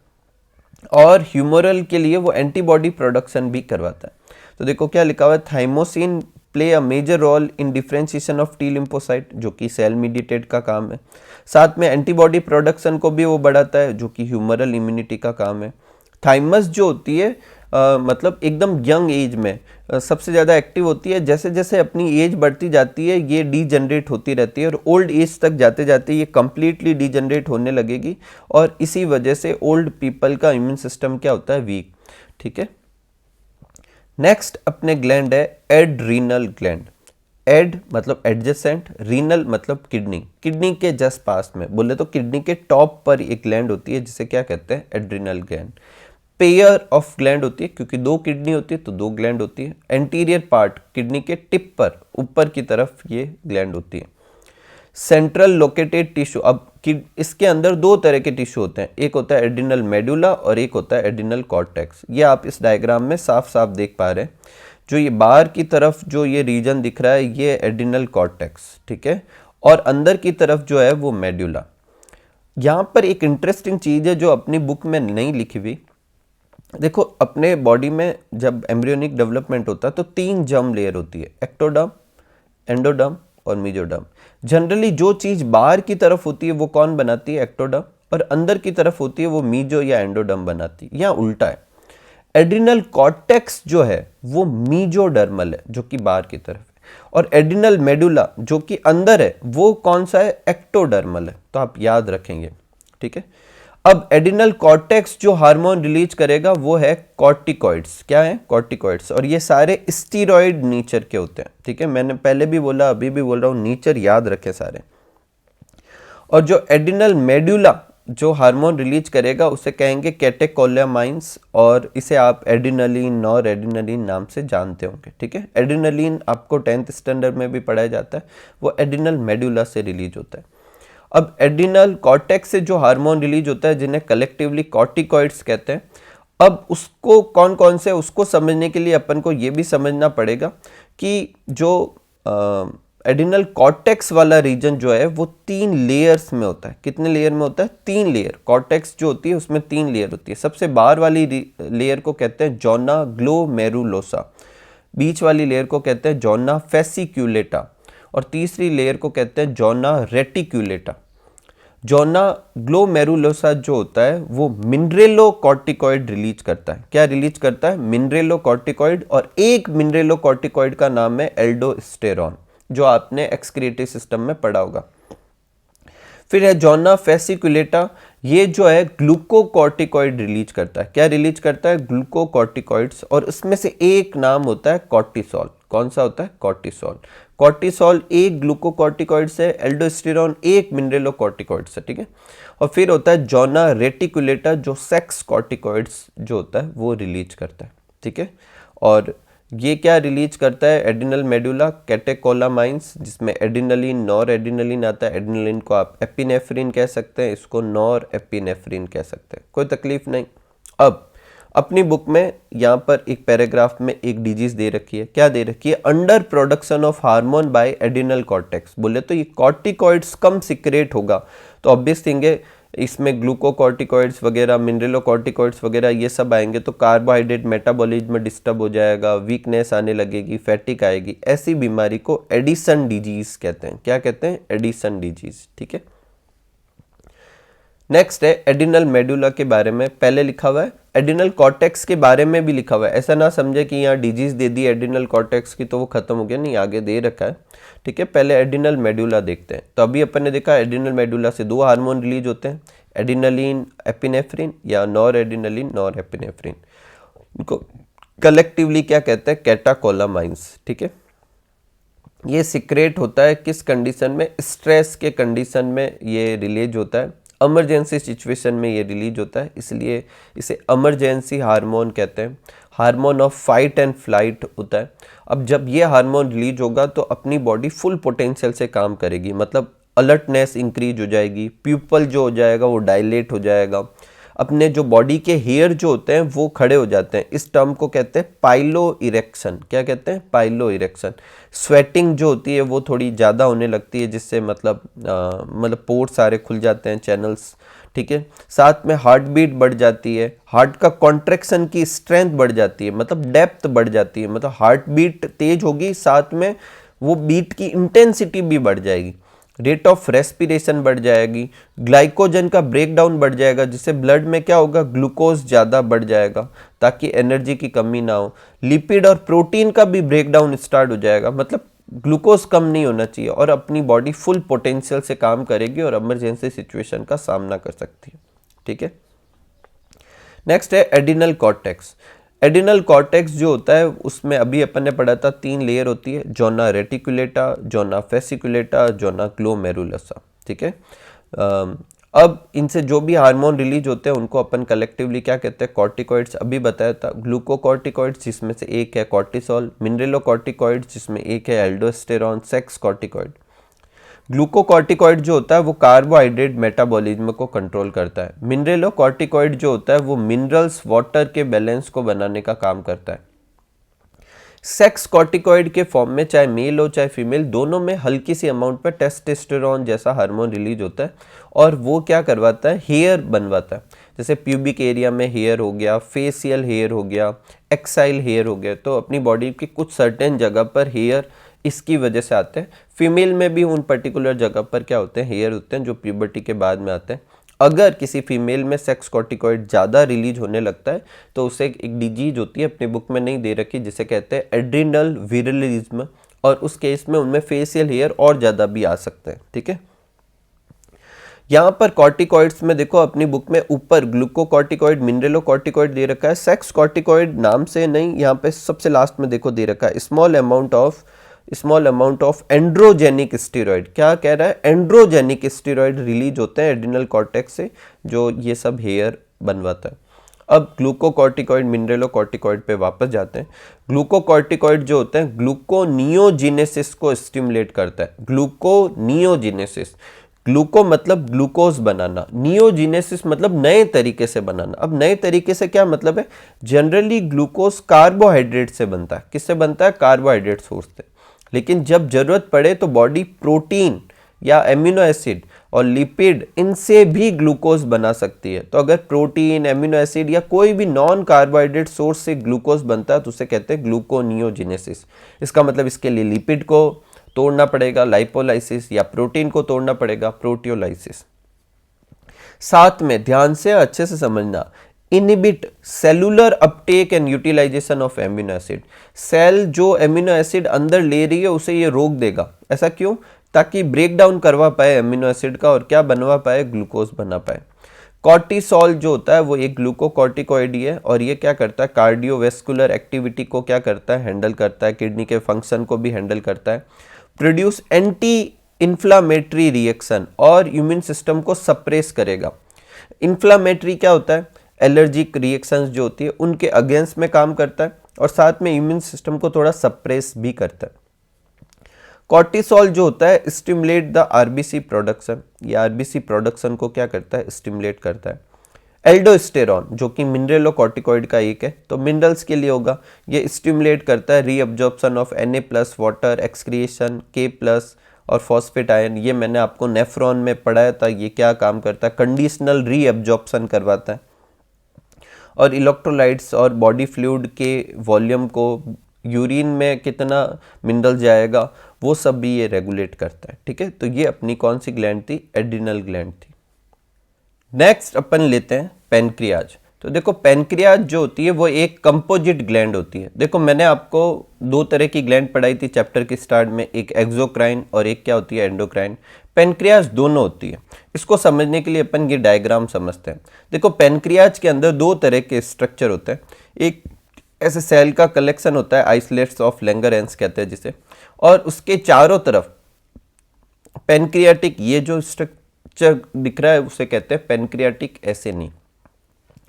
A: और ह्यूमोरल के लिए वो एंटीबॉडी प्रोडक्शन भी करवाता है। तो देखो क्या लिखा हुआ है, thymosin play a major role in differentiation of T lymphocyte, जो कि सेल मीडिएटेड का काम है। साथ में एंटीबॉडी प्रोडक्शन को भी वो बढ़ाता है, जो कि ह्यूमरल इम्यूनिटी का काम है। थाइमस जो होती है मतलब एकदम यंग एज में सबसे ज़्यादा एक्टिव होती है। जैसे जैसे अपनी एज बढ़ती जाती है ये डीजनरेट होती रहती है, और ओल्ड एज तक जाते जाते ये कम्प्लीटली डीजनरेट होने लगेगी, और इसी वजह से ओल्ड पीपल का इम्यून सिस्टम क्या होता है, वीक। ठीक है। नेक्स्ट अपने ग्लैंड है एड्रीनल ग्लैंड। एड मतलब एडजेसेंट, रीनल मतलब किडनी, किडनी के जस्ट पास में, बोले तो किडनी के टॉप पर एक ग्लैंड होती है जिसे क्या कहते हैं, adrenal gland. Pair of gland होती है, क्योंकि दो किडनी होती है तो दो ग्लैंड होती है। एंटीरियर पार्ट किडनी के टिप पर ऊपर की तरफ ये ग्लैंड होती है। सेंट्रल लोकेटेड टिश्यू, अब इसके अंदर दो तरह के टिश्यू होते हैं, एक होता है एड्रिनल मेडुला और एक होता है एड्रिनल कॉर्टेक्स। ये आप इस डायग्राम में साफ साफ देख पा रहे हैं। जो ये बाहर की तरफ जो ये रीजन दिख रहा है ये एड्रिनल कॉर्टेक्स, ठीक है, और अंदर की तरफ जो है वो मेडुला। यहाँ पर एक इंटरेस्टिंग चीज़ है जो अपनी बुक में नहीं लिखी हुई। देखो अपने बॉडी में जब एम्ब्रियोनिक डेवलपमेंट होता है तो 3 जर्म लेयर होती है, एक्टोडर्म, एंडोडर्म और मीजोडर्म। जनरली जो चीज़ बाहर की तरफ होती है वो कौन बनाती है, एक्टोडर्म, और अंदर की तरफ होती है वो मीजो या एंडोडर्म बनाती है, या उल्टा है। एड्रिनल कॉर्टेक्स जो है वो मीजोडर्मल है, जो कि बाहर की तरफ है, और एड्रिनल मेडुला जो कि अंदर है वो कौन सा है, एक्टोडर्मल है। तो आप याद रखेंगे, ठीक है। अब एड्रिनल कॉर्टेक्स जो हार्मोन रिलीज करेगा वो है कॉर्टिकॉइड्स। क्या है, कॉर्टिकॉइड्स, और ये सारे स्टीरॉइड नेचर के होते हैं, ठीक है। मैंने पहले भी बोला, अभी भी बोल रहा हूँ, नेचर याद रखे सारे। और जो एड्रिनल मेडुला जो हार्मोन रिलीज करेगा उसे कहेंगे कैटेकोलामाइंस, और इसे आप एड्रिनलिन, नॉर एड्रिनलिन नाम से जानते होंगे, ठीक है। एड्रिनलिन आपको 10th स्टैंडर्ड में भी पढ़ाया जाता है, वो एड्रिनल मेडुला से रिलीज होता है। अब एड्रिनल कॉर्टेक्स से जो हार्मोन रिलीज होता है जिन्हें कलेक्टिवली कॉर्टिकॉइड्स कहते हैं। अब उसको कौन कौन से, उसको समझने के लिए अपन को ये भी समझना पड़ेगा कि जो एड्रिनल कॉर्टेक्स वाला रीजन जो है वो 3 लेयर्स में होता है। कितने लेयर में होता है, 3 लेयर। कॉर्टेक्स जो होती है उसमें 3 लेयर होती है। सबसे बाहर वाली लेयर को कहते हैं जोना ग्लोमेरुलोसा, बीच वाली लेयर को कहते हैं जोना फेसिक्यूलेटा, और तीसरी लेयर को कहते हैं जोना रेटिक्यूलेटा। जोना ग्लोमेरुलोसा जो होता है वो मिनरेलो कॉर्टिकॉइड रिलीज करता है। क्या रिलीज करता है, मिनरेलो कॉर्टिकॉइड, और एक मिनरेलो कॉर्टिकॉइड का नाम है एल्डोस्टेरॉन, जो आपने एक्सक्रीटरी सिस्टम में पढ़ा होगा। फिर है जोना फेसिकुलेटा, ये जो है ग्लूकोकॉर्टिकॉइड रिलीज करता है। क्या रिलीज करता है, ग्लूकोकॉर्टिकॉइड्स, और इसमें से एक नाम होता है कॉर्टिसोल। कौन सा होता है, कॉर्टिसोल। कॉर्टिसोल एक ग्लूकोकॉर्टिकॉइड से, एल्डोस्टेरॉन एक मिनरेलोकॉर्टिकॉइड से, ठीक है। और फिर होता है जोना रेटिकुलेटा जो सेक्स कॉर्टिकॉइड्स जो होता है वो रिलीज करता है, ठीक है। और ये क्या रिलीज करता है, एड्रिनल मेडुला, कैटेकोलामाइंस, जिसमें एड्रिनलिन, नॉर एड्रिनलिन आता है। एड्रिनलिन को आप एपिनेफ्रिन कह सकते हैं, इसको नॉर एपिनेफ्रिन कह सकते हैं, कोई तकलीफ नहीं। अब अपनी बुक में यहाँ पर एक पैराग्राफ में एक डिजीज दे रखी है। क्या दे रखी है, under production of hormone by adrenal cortex. बोले तो ये कॉर्टिकॉइड्स कम सिक्रेट होगा, तो ऑब्वियस थिंग है इसमें ग्लूकोकॉर्टिकॉइड्स वगैरह, मिनरलोकॉर्टिकॉइड्स वगैरह ये सब आएंगे तो कार्बोहाइड्रेट मेटाबॉलिज्म में डिस्टर्ब हो जाएगा, वीकनेस आने लगेगी, फैटिक आएगी। ऐसी बीमारी को एडिसन डिजीज कहते हैं। क्या कहते हैं? Addison disease. ठीक है। नेक्स्ट है एडिनल मेडुला के बारे में पहले लिखा हुआ है, एडिनल कॉर्टेक्स के बारे में भी लिखा हुआ है। ऐसा ना समझे कि यहाँ डिजीज दे दी एडिनल कॉर्टेक्स की तो वो खत्म हो गया, नहीं, आगे दे रखा है। ठीक है, पहले एडिनल मेडुला देखते हैं। तो अभी अपन ने देखा एडिनल मेडुला से दो हार्मोन रिलीज होते हैं, एडिनलिन एपिनेफ्रिन या नॉर एडिनलिन नॉर एपिनेफ्रिन। इनको कलेक्टिवली क्या कहते हैं? कैटाकोलामाइंस। ठीक है, ये सिक्रेट होता है किस कंडीशन में? स्ट्रेस के कंडीशन में ये रिलीज होता है, इमरजेंसी सिचुएशन में ये रिलीज होता है, इसलिए इसे इमरजेंसी हार्मोन कहते हैं। Hormone of fight and flight होता है। अब जब ये हार्मोन रिलीज होगा तो अपनी बॉडी फुल पोटेंशियल से काम करेगी, मतलब अलर्टनेस इंक्रीज हो जाएगी, प्यूपल जो हो जाएगा वो डायलेट हो जाएगा, अपने जो बॉडी के हेयर जो होते हैं वो खड़े हो जाते हैं। इस टर्म को कहते हैं पाइलो इरेक्शन। क्या कहते हैं? Pilo erection. स्वेटिंग जो होती है वो थोड़ी ज़्यादा होने लगती है, जिससे मतलब पोर्स सारे खुल जाते हैं, चैनल्स। ठीक है, साथ में हार्ट बीट बढ़ जाती है, हार्ट का कॉन्ट्रैक्शन की स्ट्रेंथ बढ़ जाती है, मतलब डेप्थ बढ़ जाती है, मतलब हार्ट बीट तेज होगी, साथ में वो बीट की इंटेंसिटी भी बढ़ जाएगी, रेट ऑफ रेस्पिरेशन बढ़ जाएगी, ग्लाइकोजन का ब्रेकडाउन बढ़ जाएगा, जिससे ब्लड में क्या होगा? ग्लूकोज ज़्यादा बढ़ जाएगा ताकि एनर्जी की कमी ना हो। लिपिड और प्रोटीन का भी ब्रेकडाउन स्टार्ट हो जाएगा, मतलब ग्लूकोज कम नहीं होना चाहिए और अपनी बॉडी फुल पोटेंशियल से काम करेगी और इमरजेंसी सिचुएशन का सामना कर सकती है। ठीक है, नेक्स्ट है एडिनल कॉर्टेक्स। एडिनल कॉर्टेक्स जो होता है उसमें अभी अपन ने पढ़ा था 3 लेयर होती है, जोना रेटिकुलेटा, जोना फेसिकुलेटा, जोना ग्लोमेरुलसा। ठीक है, अब इनसे जो भी हार्मोन रिलीज होते हैं उनको अपन कलेक्टिवली क्या कहते हैं? कॉर्टिकॉइड्स। अभी बताया था ग्लूकोकॉर्टिकॉइड्स जिसमें से एक है कॉर्टिसोल, मिनरलोकॉर्टिकॉइड्स जिसमें एक है एल्डोस्टेरॉन, सेक्स कॉर्टिकॉइड। ग्लूकोकॉर्टिकॉइड जो होता है वो कार्बोहाइड्रेट मेटाबॉलिज्म को कंट्रोल करता है। मिनरलोकॉर्टिकॉइड जो होता है वो मिनरल्स वाटर के बैलेंस को बनाने का काम करता है। सेक्स कॉर्टिकॉइड के फॉर्म में चाहे मेल हो चाहे फीमेल, दोनों में हल्की सी अमाउंट पे टेस्टोस्टेरोन जैसा हार्मोन रिलीज होता है और वो क्या करवाता है? हेयर बनवाता है। जैसे प्यूबिक एरिया में हेयर हो गया, फेशियल हेयर हो गया, एक्साइल हेयर हो गया, तो अपनी बॉडी की कुछ सर्टेन जगह पर हेयर इसकी वजह से आते हैं। फीमेल में भी उन पर्टिकुलर जगह पर क्या होते हैं? हेयर होते हैं जो प्यूबर्टी के बाद में आते हैं। अगर किसी फीमेल में सेक्स कॉर्टिकॉइड ज़्यादा रिलीज होने लगता है तो उसे एक डिजीज होती है, अपने बुक में नहीं दे रखी, जिसे कहते हैं एड्रिनल विरलिज्म, और उस केस में उनमें फेशियल हेयर और ज़्यादा भी आ सकते हैं। ठीक है, यहाँ पर कॉर्टिकॉइड्स में देखो अपनी बुक में ऊपर ग्लूकोकॉर्टिकॉइड, मिनरलोकॉर्टिकॉइड दे रखा है, सेक्स कॉर्टिकॉइड नाम से नहीं, यहाँ पे सबसे लास्ट में देखो दे रखा है small amount of androgenic steroid. क्या कह रहा है? एंड्रोजेनिक स्टेरॉइड रिलीज होते हैं एडिनल कॉर्टेक्स से, जो ये सब हेयर बनवाता है। अब ग्लूकोकॉर्टिकॉइड, मिनरलोकॉर्टिकॉइड पे वापस जाते हैं। ग्लूकोकॉर्टिकॉइड जो होते हैं ग्लूकोनियोजेनेसिस को स्टिमुलेट करता है। ग्लूकोनियोजेनेसिस, ग्लूको मतलब ग्लूकोज बनाना, नियोजेनेसिस मतलब नए तरीके से बनाना। अब नए तरीके से क्या मतलब है? जनरली ग्लूकोज कार्बोहाइड्रेट से बनता है। किससे बनता है? कार्बोहाइड्रेट सोर्स से। लेकिन जब जरूरत पड़े तो बॉडी प्रोटीन या एमिनो एसिड और लिपिड इनसे भी ग्लूकोज बना सकती है। तो अगर प्रोटीन, एमिनो एसिड या कोई भी नॉन कार्बोहाइड्रेट सोर्स से ग्लूकोज बनता है तो उसे कहते हैं ग्लूकोनियोजेनेसिस। इसका मतलब इसके लिए लिपिड को तोड़ना पड़ेगा, लाइपोलाइसिस, या प्रोटीन को तोड़ना पड़ेगा, प्रोटियोलाइसिस। साथ में ध्यान से अच्छे से समझना, inhibit cellular uptake and utilization of amino acid. Cell जो एमिनो एसिड अंदर ले रही है उसे ये रोक देगा। ऐसा क्यों? ताकि ब्रेक डाउन करवा पाए एमिनो एसिड का और क्या बनवा पाए? ग्लूकोज बना पाए। कॉर्टिसोल जो होता है वो एक ग्लूकोकॉर्टिकॉइड ही है और ये क्या करता है? कार्डियोवेस्कुलर एक्टिविटी को क्या करता है? हैंडल करता है, किडनी के फंक्शन को भी हैंडल करता है। प्रोड्यूस एंटी इन्फ्लामेटरी रिएक्शन और इम्यून सिस्टम को सप्रेस करेगा। इन्फ्लामेटरी क्या होता है? एलर्जिक रिएक्शंस जो होती है उनके अगेंस्ट में काम करता है और साथ में इम्यून सिस्टम को थोड़ा सप्रेस भी करता है। कॉर्टिसोल जो होता है स्टिमुलेट द आरबीसी प्रोडक्शन, ये आरबीसी प्रोडक्शन को क्या करता है? स्टिमुलेट करता है। एल्डोस्टेरॉन जो कि मिनरलोकॉर्टिकॉइड का एक है, तो मिनरल्स के लिए होगा, ये स्टिमुलेट करता है reabsorption of Na+ water, excretion K+ और फॉस्फेट आयन, ये मैंने आपको नेफ्रॉन में पढ़ाया था, ये क्या काम करता है, कंडीशनल रीअब्जॉर्प्शन करवाता है। और इलेक्ट्रोलाइट्स और बॉडी फ्लूइड के वॉल्यूम को, यूरिन में कितना मिनरल जाएगा, वो सब भी ये रेगुलेट करता है। ठीक है, तो ये अपनी कौन सी ग्लैंड थी, एड्रिनल ग्लैंड थी। नेक्स्ट अपन लेते हैं पेनक्रियाज। तो देखो पेनक्रियाज जो होती है वो एक कंपोजिट ग्लैंड होती है। देखो मैंने आपको दो तरह की ग्लैंड पढ़ाई थी चैप्टर के स्टार्ट में, एक एक्सोक्राइन और एक क्या होती है, एंडोक्राइन। पेनक्रियाज दोनों होती है। इसको समझने के लिए अपन ये डायग्राम समझते हैं। देखो पेनक्रियाज के अंदर दो तरह के स्ट्रक्चर होते हैं। एक ऐसे सेल का कलेक्शन होता है, आइसोलेट्स ऑफ लैंगरहैंस कहते हैं जिसे, और उसके चारों तरफ पेनक्रियाटिक, ये जो स्ट्रक्चर दिख रहा है उसे कहते हैं पेनक्रियाटिक एसिनी।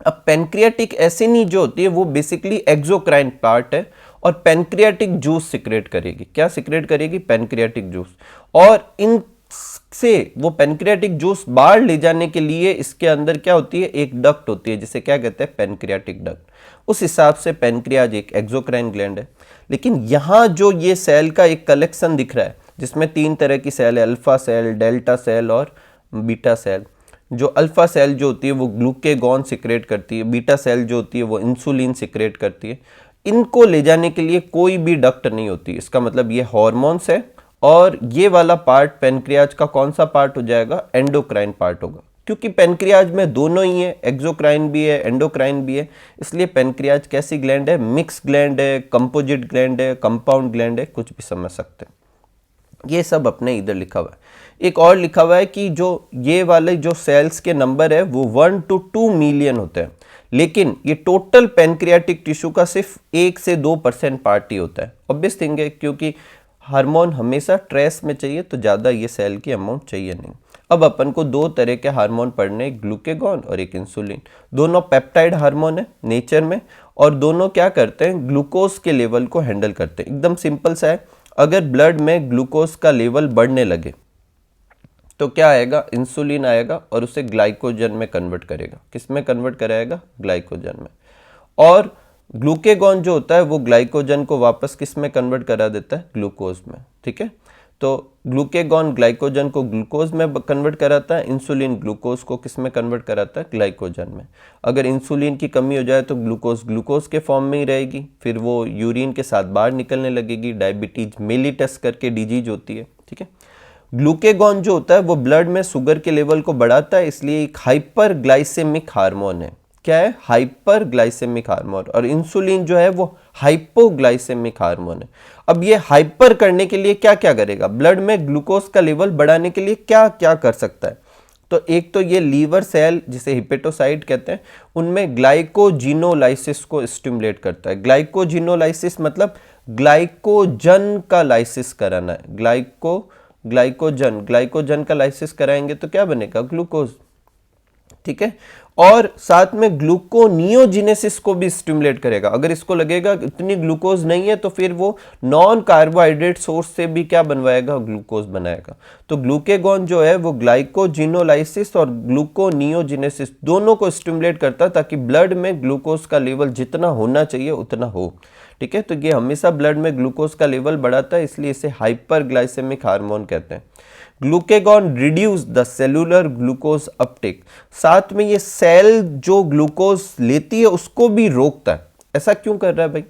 A: अब पेनक्रियाटिक एसिनी जो होती है वो बेसिकली एक्सोक्राइन पार्ट है और पेनक्रियाटिक जूस सिक्रेट करेगी। क्या सिक्रेट करेगी, पेनक्रियाटिक जूस। और इनसे वो पेनक्रियाटिक जूस बाहर ले जाने के लिए इसके अंदर क्या होती है, एक डक्ट होती है जिसे क्या कहते हैं, पेनक्रियाटिक डक्ट। उस हिसाब से पेनक्रियाज एक एक्सोक्राइन ग्लैंड है। लेकिन यहाँ जो ये सेल का एक कलेक्शन दिख रहा है जिसमें तीन तरह की सेल है, अल्फा सेल, डेल्टा सेल और बीटा सेल। जो अल्फा सेल जो होती है वो ग्लूकेगॉन सिक्रेट करती है, बीटा सेल जो होती है वो इंसुलिन सिक्रेट करती है। इनको ले जाने के लिए कोई भी डक्ट नहीं होती। इसका मतलब ये हार्मोन्स है। और ये वाला पार्ट पेनक्रियाज का कौन सा पार्ट हो जाएगा, एंडोक्राइन पार्ट होगा। क्योंकि पेनक्रियाज में दोनों ही है, एक्सोक्राइन भी है, एंडोक्राइन भी है, इसलिए पेनक्रियाज कैसी ग्लैंड है, मिक्स ग्लैंड है, कंपोजिट ग्लैंड है, कंपाउंड ग्लैंड है, कुछ भी समझ सकते हैं। ये सब अपने इधर लिखा हुआ है। एक और लिखा हुआ है कि जो ये वाले जो सेल्स के नंबर है वो 1 to 2 मिलियन होते हैं, लेकिन ये टोटल पेनक्रियाटिक टिश्यू का सिर्फ 1 से 2% पार्ट ही होता है। ऑब्वियस थिंग है, क्योंकि हार्मोन हमेशा ट्रेस में चाहिए तो ज़्यादा ये सेल की अमाउंट चाहिए नहीं। अब अपन को दो तरह के हार्मोन पढ़ने, एक ग्लूकेगॉन और एक इंसुलिन। दोनों पेप्टाइड हार्मोन है नेचर में, और दोनों क्या करते हैं, ग्लूकोज के लेवल को हैंडल करते हैं। एकदम सिंपल सा है, अगर ब्लड में ग्लूकोज का लेवल बढ़ने लगे तो क्या आएगा, इंसुलिन आएगा और उसे ग्लाइकोजन में कन्वर्ट करेगा। किस में कन्वर्ट कराएगा, ग्लाइकोजन में। और ग्लूकेगॉन जो होता है वो ग्लाइकोजन को वापस किस में कन्वर्ट करा देता है, ग्लूकोज में। ठीक है, तो ग्लूकेगॉन ग्लाइकोजन को ग्लूकोज में कन्वर्ट कराता है, इंसुलिन ग्लूकोज को किस में कन्वर्ट कराता है, ग्लाइकोजन में। अगर इंसुलिन की कमी हो जाए तो ग्लूकोज ग्लूकोज के फॉर्म में ही रहेगी, फिर वो यूरिन के साथ बाहर निकलने लगेगी। डायबिटीज मेलिटस करके डिजीज होती है। ठीक है, ग्लूकेगॉन जो होता है वो ब्लड में शुगर के लेवल को बढ़ाता है, इसलिए एक हाइपर ग्लाइसेमिक हार्मोन है। क्या है, हाइपर ग्लाइसेमिक हार्मोन। और इंसुलिन जो है वो हाइपोग्लाइसेमिक हार्मोन है। अब ये हाइपर करने के लिए क्या क्या करेगा, ब्लड में ग्लूकोज का लेवल बढ़ाने के लिए क्या क्या कर सकता है। तो एक तो ये लीवर सेल जिसे हिपेटोसाइट कहते हैं, उनमें ग्लाइकोजिनोलाइसिस को स्टिमुलेट करता है। ग्लाइकोजिनोलाइसिस मतलब ग्लाइकोजन का लाइसिस कराना है। ग्लाइकोजन का लाइसिस कराएंगे तो क्या बनेगा, ग्लूकोज। ठीक है, और साथ में ग्लूकोनियोजिनेसिस को भी स्टिमुलेट करेगा। अगर इसको लगेगा इतनी ग्लूकोज नहीं है तो फिर वो नॉन कार्बोहाइड्रेट सोर्स से भी क्या बनवाएगा, ग्लूकोज बनाएगा। तो ग्लूकेगॉन जो है वो ग्लाइकोजिनोलाइसिस और ग्लूकोनियोजिनेसिस दोनों को स्टिमुलेट करता है ताकि ब्लड में ग्लूकोज का लेवल जितना होना चाहिए उतना हो। ठीक है, तो ये हमेशा ब्लड में ग्लूकोज का लेवल बढ़ाता है, इसलिए इसे हाइपरग्लाइसेमिक हार्मोन कहते हैं। Glucagon reduce the cellular glucose Uptake, साथ में ये सेल जो ग्लूकोज लेती है उसको भी रोकता है। ऐसा क्यों कर रहा है भाई,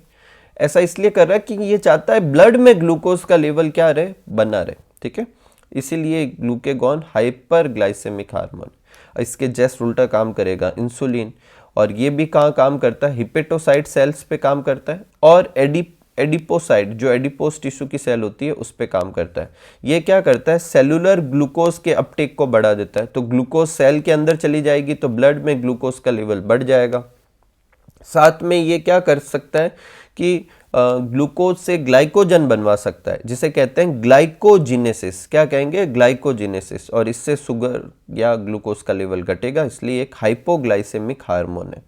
A: ऐसा इसलिए कर रहा है कि ये चाहता है ब्लड में ग्लूकोज का लेवल क्या रहे, बना रहे। ठीक है, इसीलिए ग्लूकेगॉन हाइपरग्लाइसेमिक हार्मोन। इसके जस्ट उल्टा काम करेगा इंसुलिन, और ये भी कहाँ काम करता है, हिपेटोसाइट सेल्स पे काम करता है, और एडिपोसाइट जो एडिपोस टिश्यू की सेल होती है उस पे काम करता है। ये क्या करता है, सेलुलर ग्लूकोज के अपटेक को बढ़ा देता है। तो ग्लूकोज सेल के अंदर चली जाएगी तो ब्लड में ग्लूकोज का लेवल बढ़ जाएगा। साथ में ये क्या कर सकता है कि ग्लूकोज से ग्लाइकोजन बनवा सकता है, जिसे कहते हैं ग्लाइकोजिनेसिस। क्या कहेंगे, ग्लाइकोजिनेसिस। और इससे शुगर या ग्लूकोज का लेवल घटेगा, इसलिए एक हाइपोग्लाइसेमिक हार्मोन है।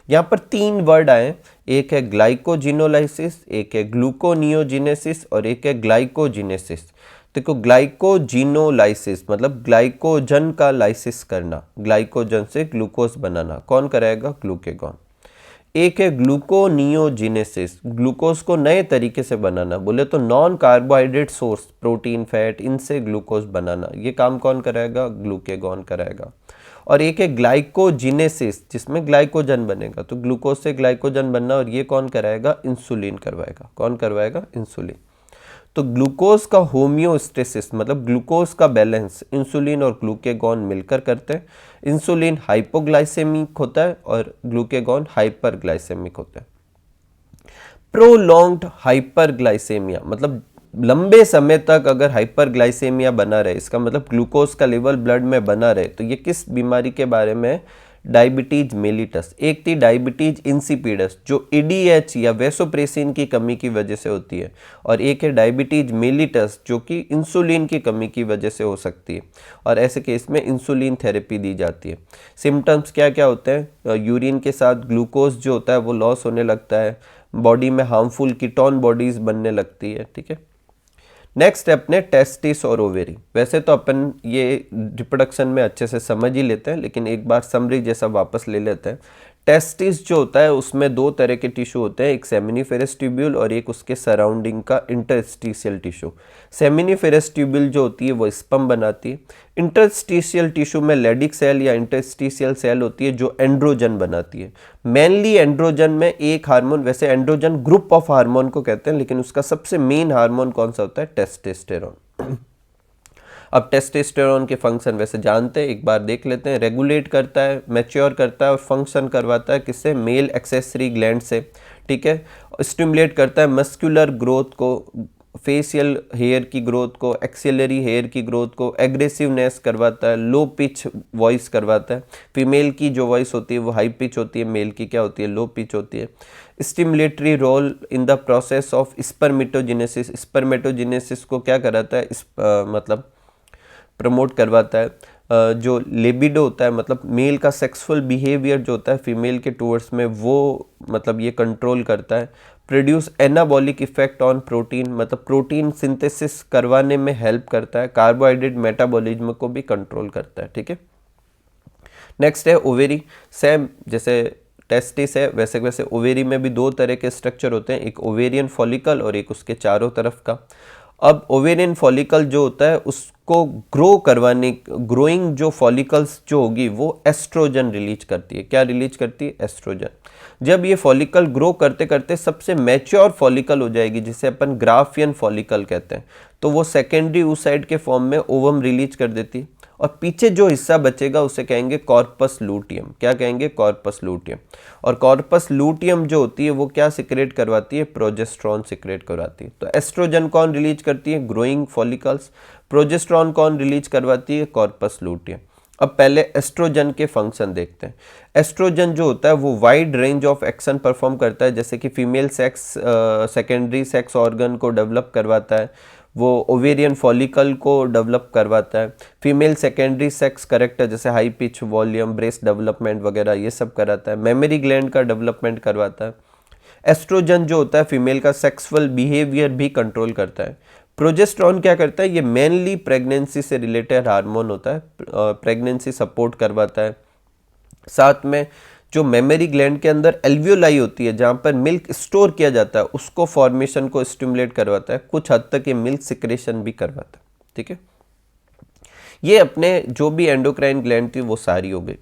A: यहाँ पर तीन वर्ड आए, एक है ग्लाइकोजिनोलाइसिस, एक है ग्लूकोनियोजिनेसिस और एक है ग्लाइकोजिनेसिस। देखो ग्लाइकोजिनोलाइसिस मतलब ग्लाइकोजन का लाइसिस करना, ग्लाइकोजन से ग्लूकोज बनाना। कौन कराएगा, ग्लूकेगॉन। एक है ग्लूकोनियोजिनेसिस, ग्लूकोज को नए तरीके से बनाना, बोले तो non carbohydrate source protein fat इनसे ग्लूकोज बनाना, ये काम कौन कराएगा, ग्लूकेगॉन कराएगा। और एक है ग्लाइकोजिनेसिस, जिसमें ग्लाइकोजन बनेगा, तो ग्लूकोज से ग्लाइकोजन बनना, और ये कौन कराएगा, इंसुलिन करवाएगा। कौन करवाएगा, इंसुलिन। तो ग्लूकोज का होम्योस्टेसिस मतलब ग्लूकोज का बैलेंस इंसुलिन और ग्लूकेगॉन मिलकर करते हैं। इंसुलिन हाइपोग्लाइसेमिक होता है और ग्लूकेगॉन हाइपरग्लाइसेमिक होता है। प्रोलॉन्ग्ड हाइपरग्लाइसेमिया मतलब लंबे समय तक अगर हाइपरग्लाइसेमिया बना रहे, इसका मतलब ग्लूकोज का लेवल ब्लड में बना रहे, तो ये किस बीमारी के बारे में, डायबिटीज मेलिटस। एक थी डायबिटीज इंसिपिडस जो ईडीएच या वेसोप्रेसिन की कमी की वजह से होती है, और एक है डायबिटीज मेलिटस जो कि इंसुलिन की कमी की वजह से हो सकती है, और ऐसे केस में इंसुलिन थेरेपी दी जाती है। सिम्टम्स क्या क्या होते हैं, यूरिन के साथ ग्लूकोज जो होता है वो लॉस होने लगता है, बॉडी में हार्मफुल कीटोन बॉडीज बनने लगती है, ठीक है। नेक्स्ट स्टेप ने टेस्टिस और ओवेरी। वैसे तो अपन ये रिप्रोडक्शन में अच्छे से समझ ही लेते हैं, लेकिन एक बार समरी जैसा वापस ले लेते हैं। टेस्टिस जो होता है उसमें दो तरह के टिश्यू होते हैं, एक सेमिनिफेरस ट्यूब्यूल और एक उसके सराउंडिंग का इंटरस्टिशियल टिश्यू। सेमिनिफेरस ट्यूब्यूल जो होती है वो स्पर्म बनाती है। इंटरस्टिशियल टिश्यू में लेडिक सेल या इंटरस्टिशियल सेल होती है जो एंड्रोजन बनाती है। मेनली एंड्रोजन में एक हार्मोन, वैसे एंड्रोजन ग्रुप ऑफ हार्मोन को कहते हैं, लेकिन उसका सबसे मेन हार्मोन कौन सा होता है, टेस्टोस्टेरोन। अब टेस्टोस्टेरोन के फंक्शन वैसे जानते हैं, एक बार देख लेते हैं। रेगुलेट करता है, मैच्योर करता है और फंक्शन करवाता है किससे, मेल एक्सेसरी ग्लैंड से, ठीक है। स्टिमुलेट करता है मस्कुलर ग्रोथ को, फेशियल हेयर की ग्रोथ को, एक्सिलरी हेयर की ग्रोथ को, एग्रेसिवनेस करवाता है, लो पिच वॉइस करवाता है। फीमेल की जो वॉइस होती है वो हाई पिच होती है, मेल की क्या होती है, लो पिच होती है। Stimulatory role in the process of spermatogenesis, spermatogenesis को क्या कराता है, मतलब प्रमोट करवाता है। जो लिबिडो होता है मतलब मेल का सेक्सुअल बिहेवियर जो होता है फीमेल के टूवर्ड्स में, वो मतलब ये कंट्रोल करता है। Produce anabolic effect on protein मतलब प्रोटीन सिंथेसिस करवाने में हेल्प करता है। कार्बोहाइड्रेट मेटाबॉलिज्म को भी कंट्रोल करता है, ठीक है। नेक्स्ट है ओवेरी। सेम जैसे टेस्टिस है वैसे वैसे ओवेरी में भी दो तरह के स्ट्रक्चर होते हैं, एक ओवेरियन फॉलिकल और एक उसके चारों तरफ का। अब ओवेरियन फॉलिकल जो होता है उसको ग्रो करवाने, ग्रोइंग जो फॉलिकल्स जो होगी वो एस्ट्रोजन रिलीज करती है। क्या रिलीज करती है, एस्ट्रोजन। जब ये फॉलिकल ग्रो करते करते सबसे मैच्योर फॉलिकल हो जाएगी, जिसे अपन ग्राफियन फॉलिकल कहते हैं, तो वो सेकेंडरी oocyte के फॉर्म में ओवम रिलीज कर देती है, और पीछे जो हिस्सा बचेगा उसे कहेंगे कॉर्पस लूटियम। क्या कहेंगे, कॉर्पस लूटियम। और कॉर्पस लूटियम जो होती है वो क्या सिक्रेट करवाती है, प्रोजेस्टेरॉन सिक्रेट करवाती है। तो एस्ट्रोजन कौन रिलीज करती है, ग्रोइंग फॉलिकल्स। प्रोजेस्टेरॉन कौन रिलीज करवाती है, कॉर्पस लूटियम। अब पहले एस्ट्रोजन के फंक्शन देखते हैं। एस्ट्रोजन जो होता है वो wide range of action perform करता है, जैसे कि female sex secondary sex organ को डेवलप करवाता है, वो ओवेरियन फॉलिकल को डेवलप करवाता है, फीमेल सेकेंडरी सेक्स करेक्टर जैसे high pitch, volume, breast development वगैरह ये सब कराता है, मेमोरी ग्लैंड का डेवलपमेंट करवाता है। एस्ट्रोजन जो होता है फीमेल का सेक्सुअल बिहेवियर भी कंट्रोल करता है। प्रोजेस्टेरॉन क्या करता है, ये मेनली प्रेगनेंसी से रिलेटेड हार्मोन होता है, प्रेगनेंसी सपोर्ट करवाता है। साथ में जो मेमोरी ग्लैंड के अंदर एल्वियोलाई होती है जहाँ पर मिल्क स्टोर किया जाता है, उसको फॉर्मेशन को स्टिमुलेट करवाता है, कुछ हद तक ये मिल्क सिक्रेशन भी करवाता है, ठीक है। ये अपने जो भी एंडोक्राइन ग्लैंड थी वो सारी हो गई।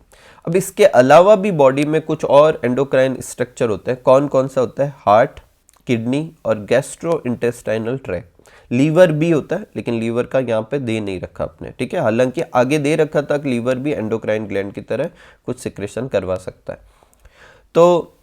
A: अब इसके अलावा भी बॉडी में कुछ और एंडोक्राइन स्ट्रक्चर होते हैं। कौन कौन सा होता है, हार्ट, किडनी और गैस्ट्रो इंटेस्टाइनल ट्रैक्ट। लीवर भी होता है, लेकिन लीवर का यहाँ पे दे नहीं रखा आपने, ठीक है। हालांकि आगे दे रखा था कि लीवर भी एंडोक्राइन ग्लैंड की तरह कुछ सिक्रेशन करवा सकता है। तो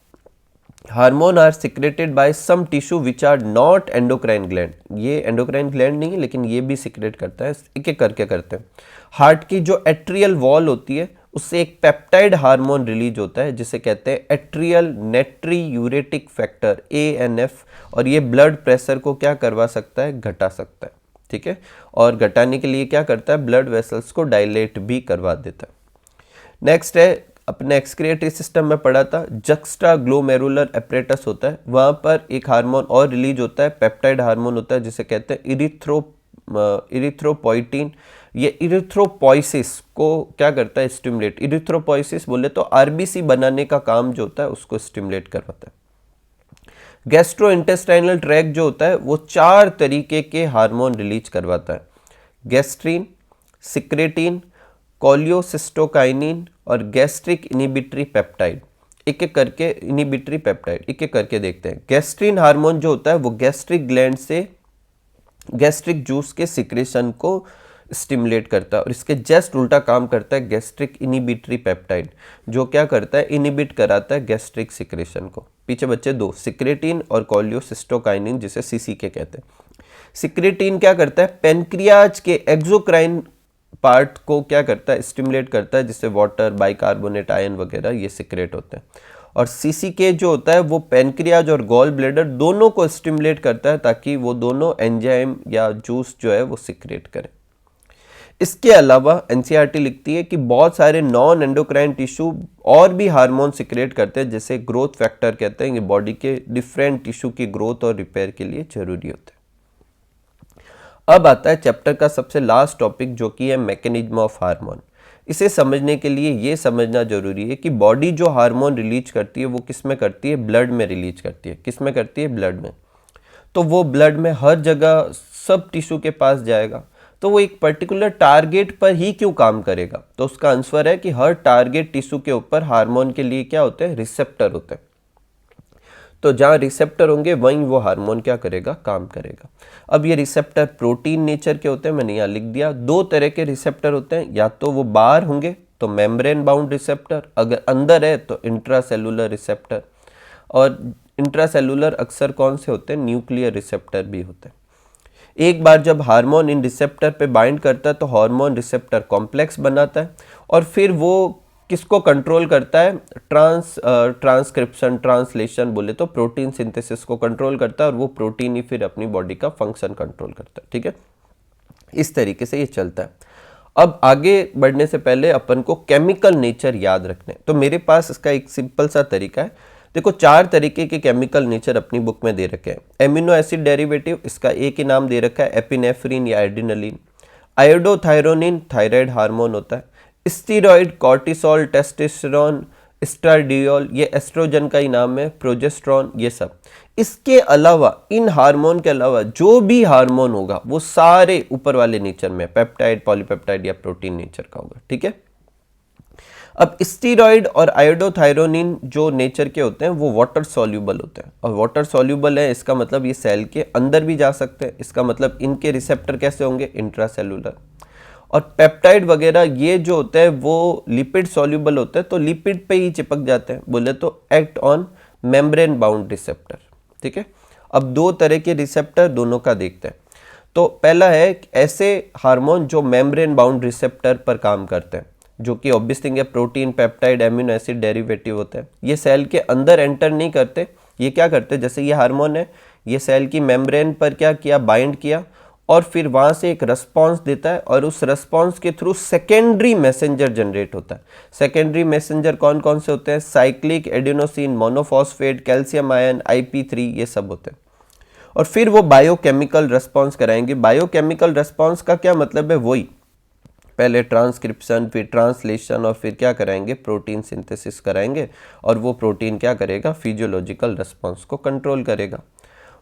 A: hormone are secreted by some tissue which are not endocrine gland. ये एंडोक्राइन ग्लैंड नहीं है, लेकिन ये भी सिक्रेट करता है। एक एक करके करते हैं। हार्ट की जो एट्रियल वॉल होती है उससे एक पेप्टाइड हार्मोन रिलीज होता है जिसे कहते हैं एट्रियल नेट्रियूरेटिक फैक्टर ANF, और ये ब्लड प्रेशर को क्या करवा सकता है, घटा सकता है, ठीक है। और घटाने के लिए क्या करता है, ब्लड वेसल्स को डायलेट भी करवा देता है। नेक्स्ट है, अपने एक्सक्रिएटरी सिस्टम में पढ़ा था, जक्स्ट्रा ग्लोमेरुलर एपरेटस होता है, वहाँ पर एक हार्मोन और रिलीज होता है, पेप्टाइड हार्मोन होता है जिसे कहते हैं इरिथ्रोपोइटिन। ये इरिथ्रोपोइसिस को क्या करता है, स्टिमुलेट। इरिथ्रोपोइसिस बोले तो आरबीसी बनाने का काम जो होता है उसको स्टिमुलेट करवाता है। गैस्ट्रोइंटेस्टाइनल ट्रैक्ट जो होता है वो 4 तरीके के हार्मोन रिलीज करवाता है, गैस्ट्रीन, सिक्रेटिन, कोलियोसिस्टोकाइनिन और गैस्ट्रिक इनिबिटरी पेप्टाइड। एक एक करके इनिबिटरी पेप्टाइड एक एक करके देखते हैं। गैस्ट्रीन हार्मोन जो होता है वो गैस्ट्रिक ग्लैंड से गैस्ट्रिक जूस के सिक्रेशन को स्टिमुलेट करता है, और इसके जस्ट उल्टा काम करता है गैस्ट्रिक इनिबिटरी पेप्टाइड, जो क्या करता है, इनिबिट कराता है गैस्ट्रिक सिक्रेशन को। पीछे बच्चे दो, सिक्रेटिन और कोलियोसिस्टोकाइनिन, जिसे सीसीके कहते हैं। सिक्रेटिन क्या करता है, पेनक्रियाज के एक्सोक्राइन पार्ट को क्या करता है, स्टिमुलेट करता है, जिससे वाटर, बाइकार्बोनेट आयन वगैरह ये सिक्रेट होते हैं। और सीसीके जो होता है वो पेनक्रियाज और गॉल ब्लैडर दोनों को स्टिमुलेट करता है, ताकि वो दोनों एंजाइम या जूस जो है वो सिक्रेट करें। इसके अलावा एनसीईआरटी लिखती है कि बहुत सारे नॉन एंडोक्राइन टिश्यू और भी हार्मोन सिक्रेट करते हैं, जैसे ग्रोथ फैक्टर कहते हैं, ये बॉडी के डिफरेंट टिश्यू की ग्रोथ और रिपेयर के लिए जरूरी होते हैं। अब आता है चैप्टर का सबसे लास्ट टॉपिक, जो कि है मैकेनिज्म ऑफ हार्मोन। इसे समझने के लिए ये समझना जरूरी है कि बॉडी जो हार्मोन रिलीज करती है वो किस में करती है, ब्लड में रिलीज करती है। किस में करती है, ब्लड में। तो वो ब्लड में हर जगह सब टिश्यू के पास जाएगा, तो वो एक पर्टिकुलर टारगेट पर ही क्यों काम करेगा, तो उसका आंसर है कि हर टारगेट टिश्यू के ऊपर हार्मोन के लिए क्या होते हैं, रिसेप्टर होते हैं। तो जहाँ रिसेप्टर होंगे वहीं वो हार्मोन क्या करेगा, काम करेगा। अब ये रिसेप्टर प्रोटीन नेचर के होते हैं, मैंने यहाँ लिख दिया। 2 तरह के रिसेप्टर होते हैं, या तो वो बाहर होंगे तो मेम्ब्रेन बाउंड रिसेप्टर, अगर अंदर है तो इंट्रासेलुलर रिसेप्टर। और इंट्रासेलुलर अक्सर कौन से होते हैं, न्यूक्लियर रिसेप्टर भी होते हैं। एक बार जब हार्मोन इन रिसेप्टर पे बाइंड करता है तो हार्मोन रिसेप्टर कॉम्प्लेक्स बनाता है, और फिर वो किसको कंट्रोल करता है, ट्रांसक्रिप्शन, ट्रांसलेशन बोले तो प्रोटीन सिंथेसिस को कंट्रोल करता है, और वो प्रोटीन ही फिर अपनी बॉडी का फंक्शन कंट्रोल करता है। ठीक है, इस तरीके से ये चलता है। अब आगे बढ़ने से पहले अपन को केमिकल नेचर याद रखने, तो मेरे पास इसका एक सिंपल सा तरीका है। देखो 4 तरीके के केमिकल नेचर अपनी बुक में दे रखे हैं। एमिनो एसिड डेरिवेटिव, इसका एक ही नाम दे रखा है, एपिनेफ्रिन या एड्रेनलिन। आयोडोथायरोनिन थायराइड हार्मोन होता है। स्टीरॉइड, कॉर्टिसोल, टेस्टोस्टेरोन, एस्ट्राडियोल, ये एस्ट्रोजन का ही नाम है, प्रोजेस्टेरोन, ये सब। इसके अलावा, इन हार्मोन के अलावा जो भी हार्मोन होगा वो सारे ऊपर वाले नेचर में, पेप्टाइड, पॉलीपेप्टाइड या प्रोटीन नेचर का होगा। ठीक है, अब स्टीरॉइड और आयोडोथायरोनिन जो नेचर के होते हैं वो वाटर सॉल्यूबल होते हैं, और वाटर सॉल्यूबल है इसका मतलब ये सेल के अंदर भी जा सकते हैं। इसका मतलब इनके रिसेप्टर कैसे होंगे, इंट्रासेलुलर। और पेप्टाइड वगैरह ये जो होते हैं वो लिपिड सॉल्यूबल होते हैं, तो लिपिड पे ही चिपक जाते हैं, बोले तो act on membrane bound receptor. ठीक है, अब 2 तरह के रिसेप्टर दोनों का देखते हैं। तो पहला है ऐसे हार्मोन जो मेम्ब्रेन बाउंड रिसेप्टर पर काम करते हैं, जो कि ऑब्वियस थिंग है, protein, peptide, amino acid derivative होते हैं। ये सेल के अंदर एंटर नहीं करते, ये क्या करते हैं, जैसे ये हार्मोन है, ये सेल की मेम्ब्रेन पर क्या किया, बाइंड किया, और फिर वहाँ से एक रेस्पॉन्स देता है, और उस रेस्पॉन्स के थ्रू सेकेंडरी मैसेंजर जनरेट होता है। सेकेंडरी मैसेंजर कौन कौन से होते हैं, cyclic adenosine, monophosphate, calcium ion, IP3, ये सब होते हैं। और फिर वो बायोकेमिकल रेस्पॉन्स कराएंगे। बायोकेमिकल रेस्पॉन्स का क्या मतलब है, वही पहले ट्रांसक्रिप्शन, फिर ट्रांसलेशन, और फिर क्या कराएंगे, प्रोटीन सिंथेसिस कराएंगे, और वो प्रोटीन क्या करेगा, फिजियोलॉजिकल रेस्पॉन्स को कंट्रोल करेगा।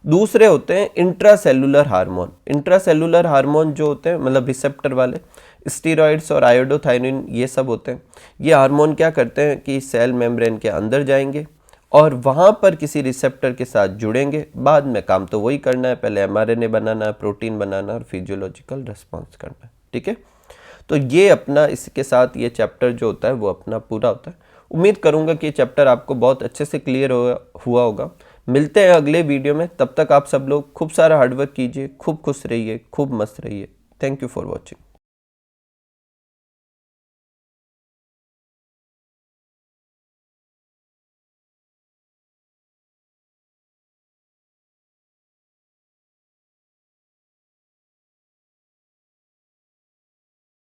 A: दूसरे होते हैं इंट्रासेलुलर हार्मोन। इंट्रासेलुलर हार्मोन जो होते हैं मतलब रिसेप्टर वाले, स्टीरॉइड्स और आयोडोथायरोनिन ये सब होते हैं। ये हार्मोन क्या करते हैं कि सेल मेम्ब्रेन के अंदर जाएंगे और वहाँ पर किसी रिसेप्टर के साथ जुड़ेंगे। बाद में काम तो वही करना है, पहले mRNA बनाना है, प्रोटीन बनाना और फिजियोलॉजिकल रेस्पॉन्स करना है। ठीक है, तो ये अपना इसके साथ ये चैप्टर जो होता है वो अपना पूरा होता है। उम्मीद करूँगा कि ये चैप्टर आपको बहुत अच्छे से क्लियर हुआ होगा। मिलते हैं अगले वीडियो में, तब तक आप सब लोग खूब सारा हार्डवर्क कीजिए, खूब खुश रहिए, खूब मस्त रहिए। Thank you for watching.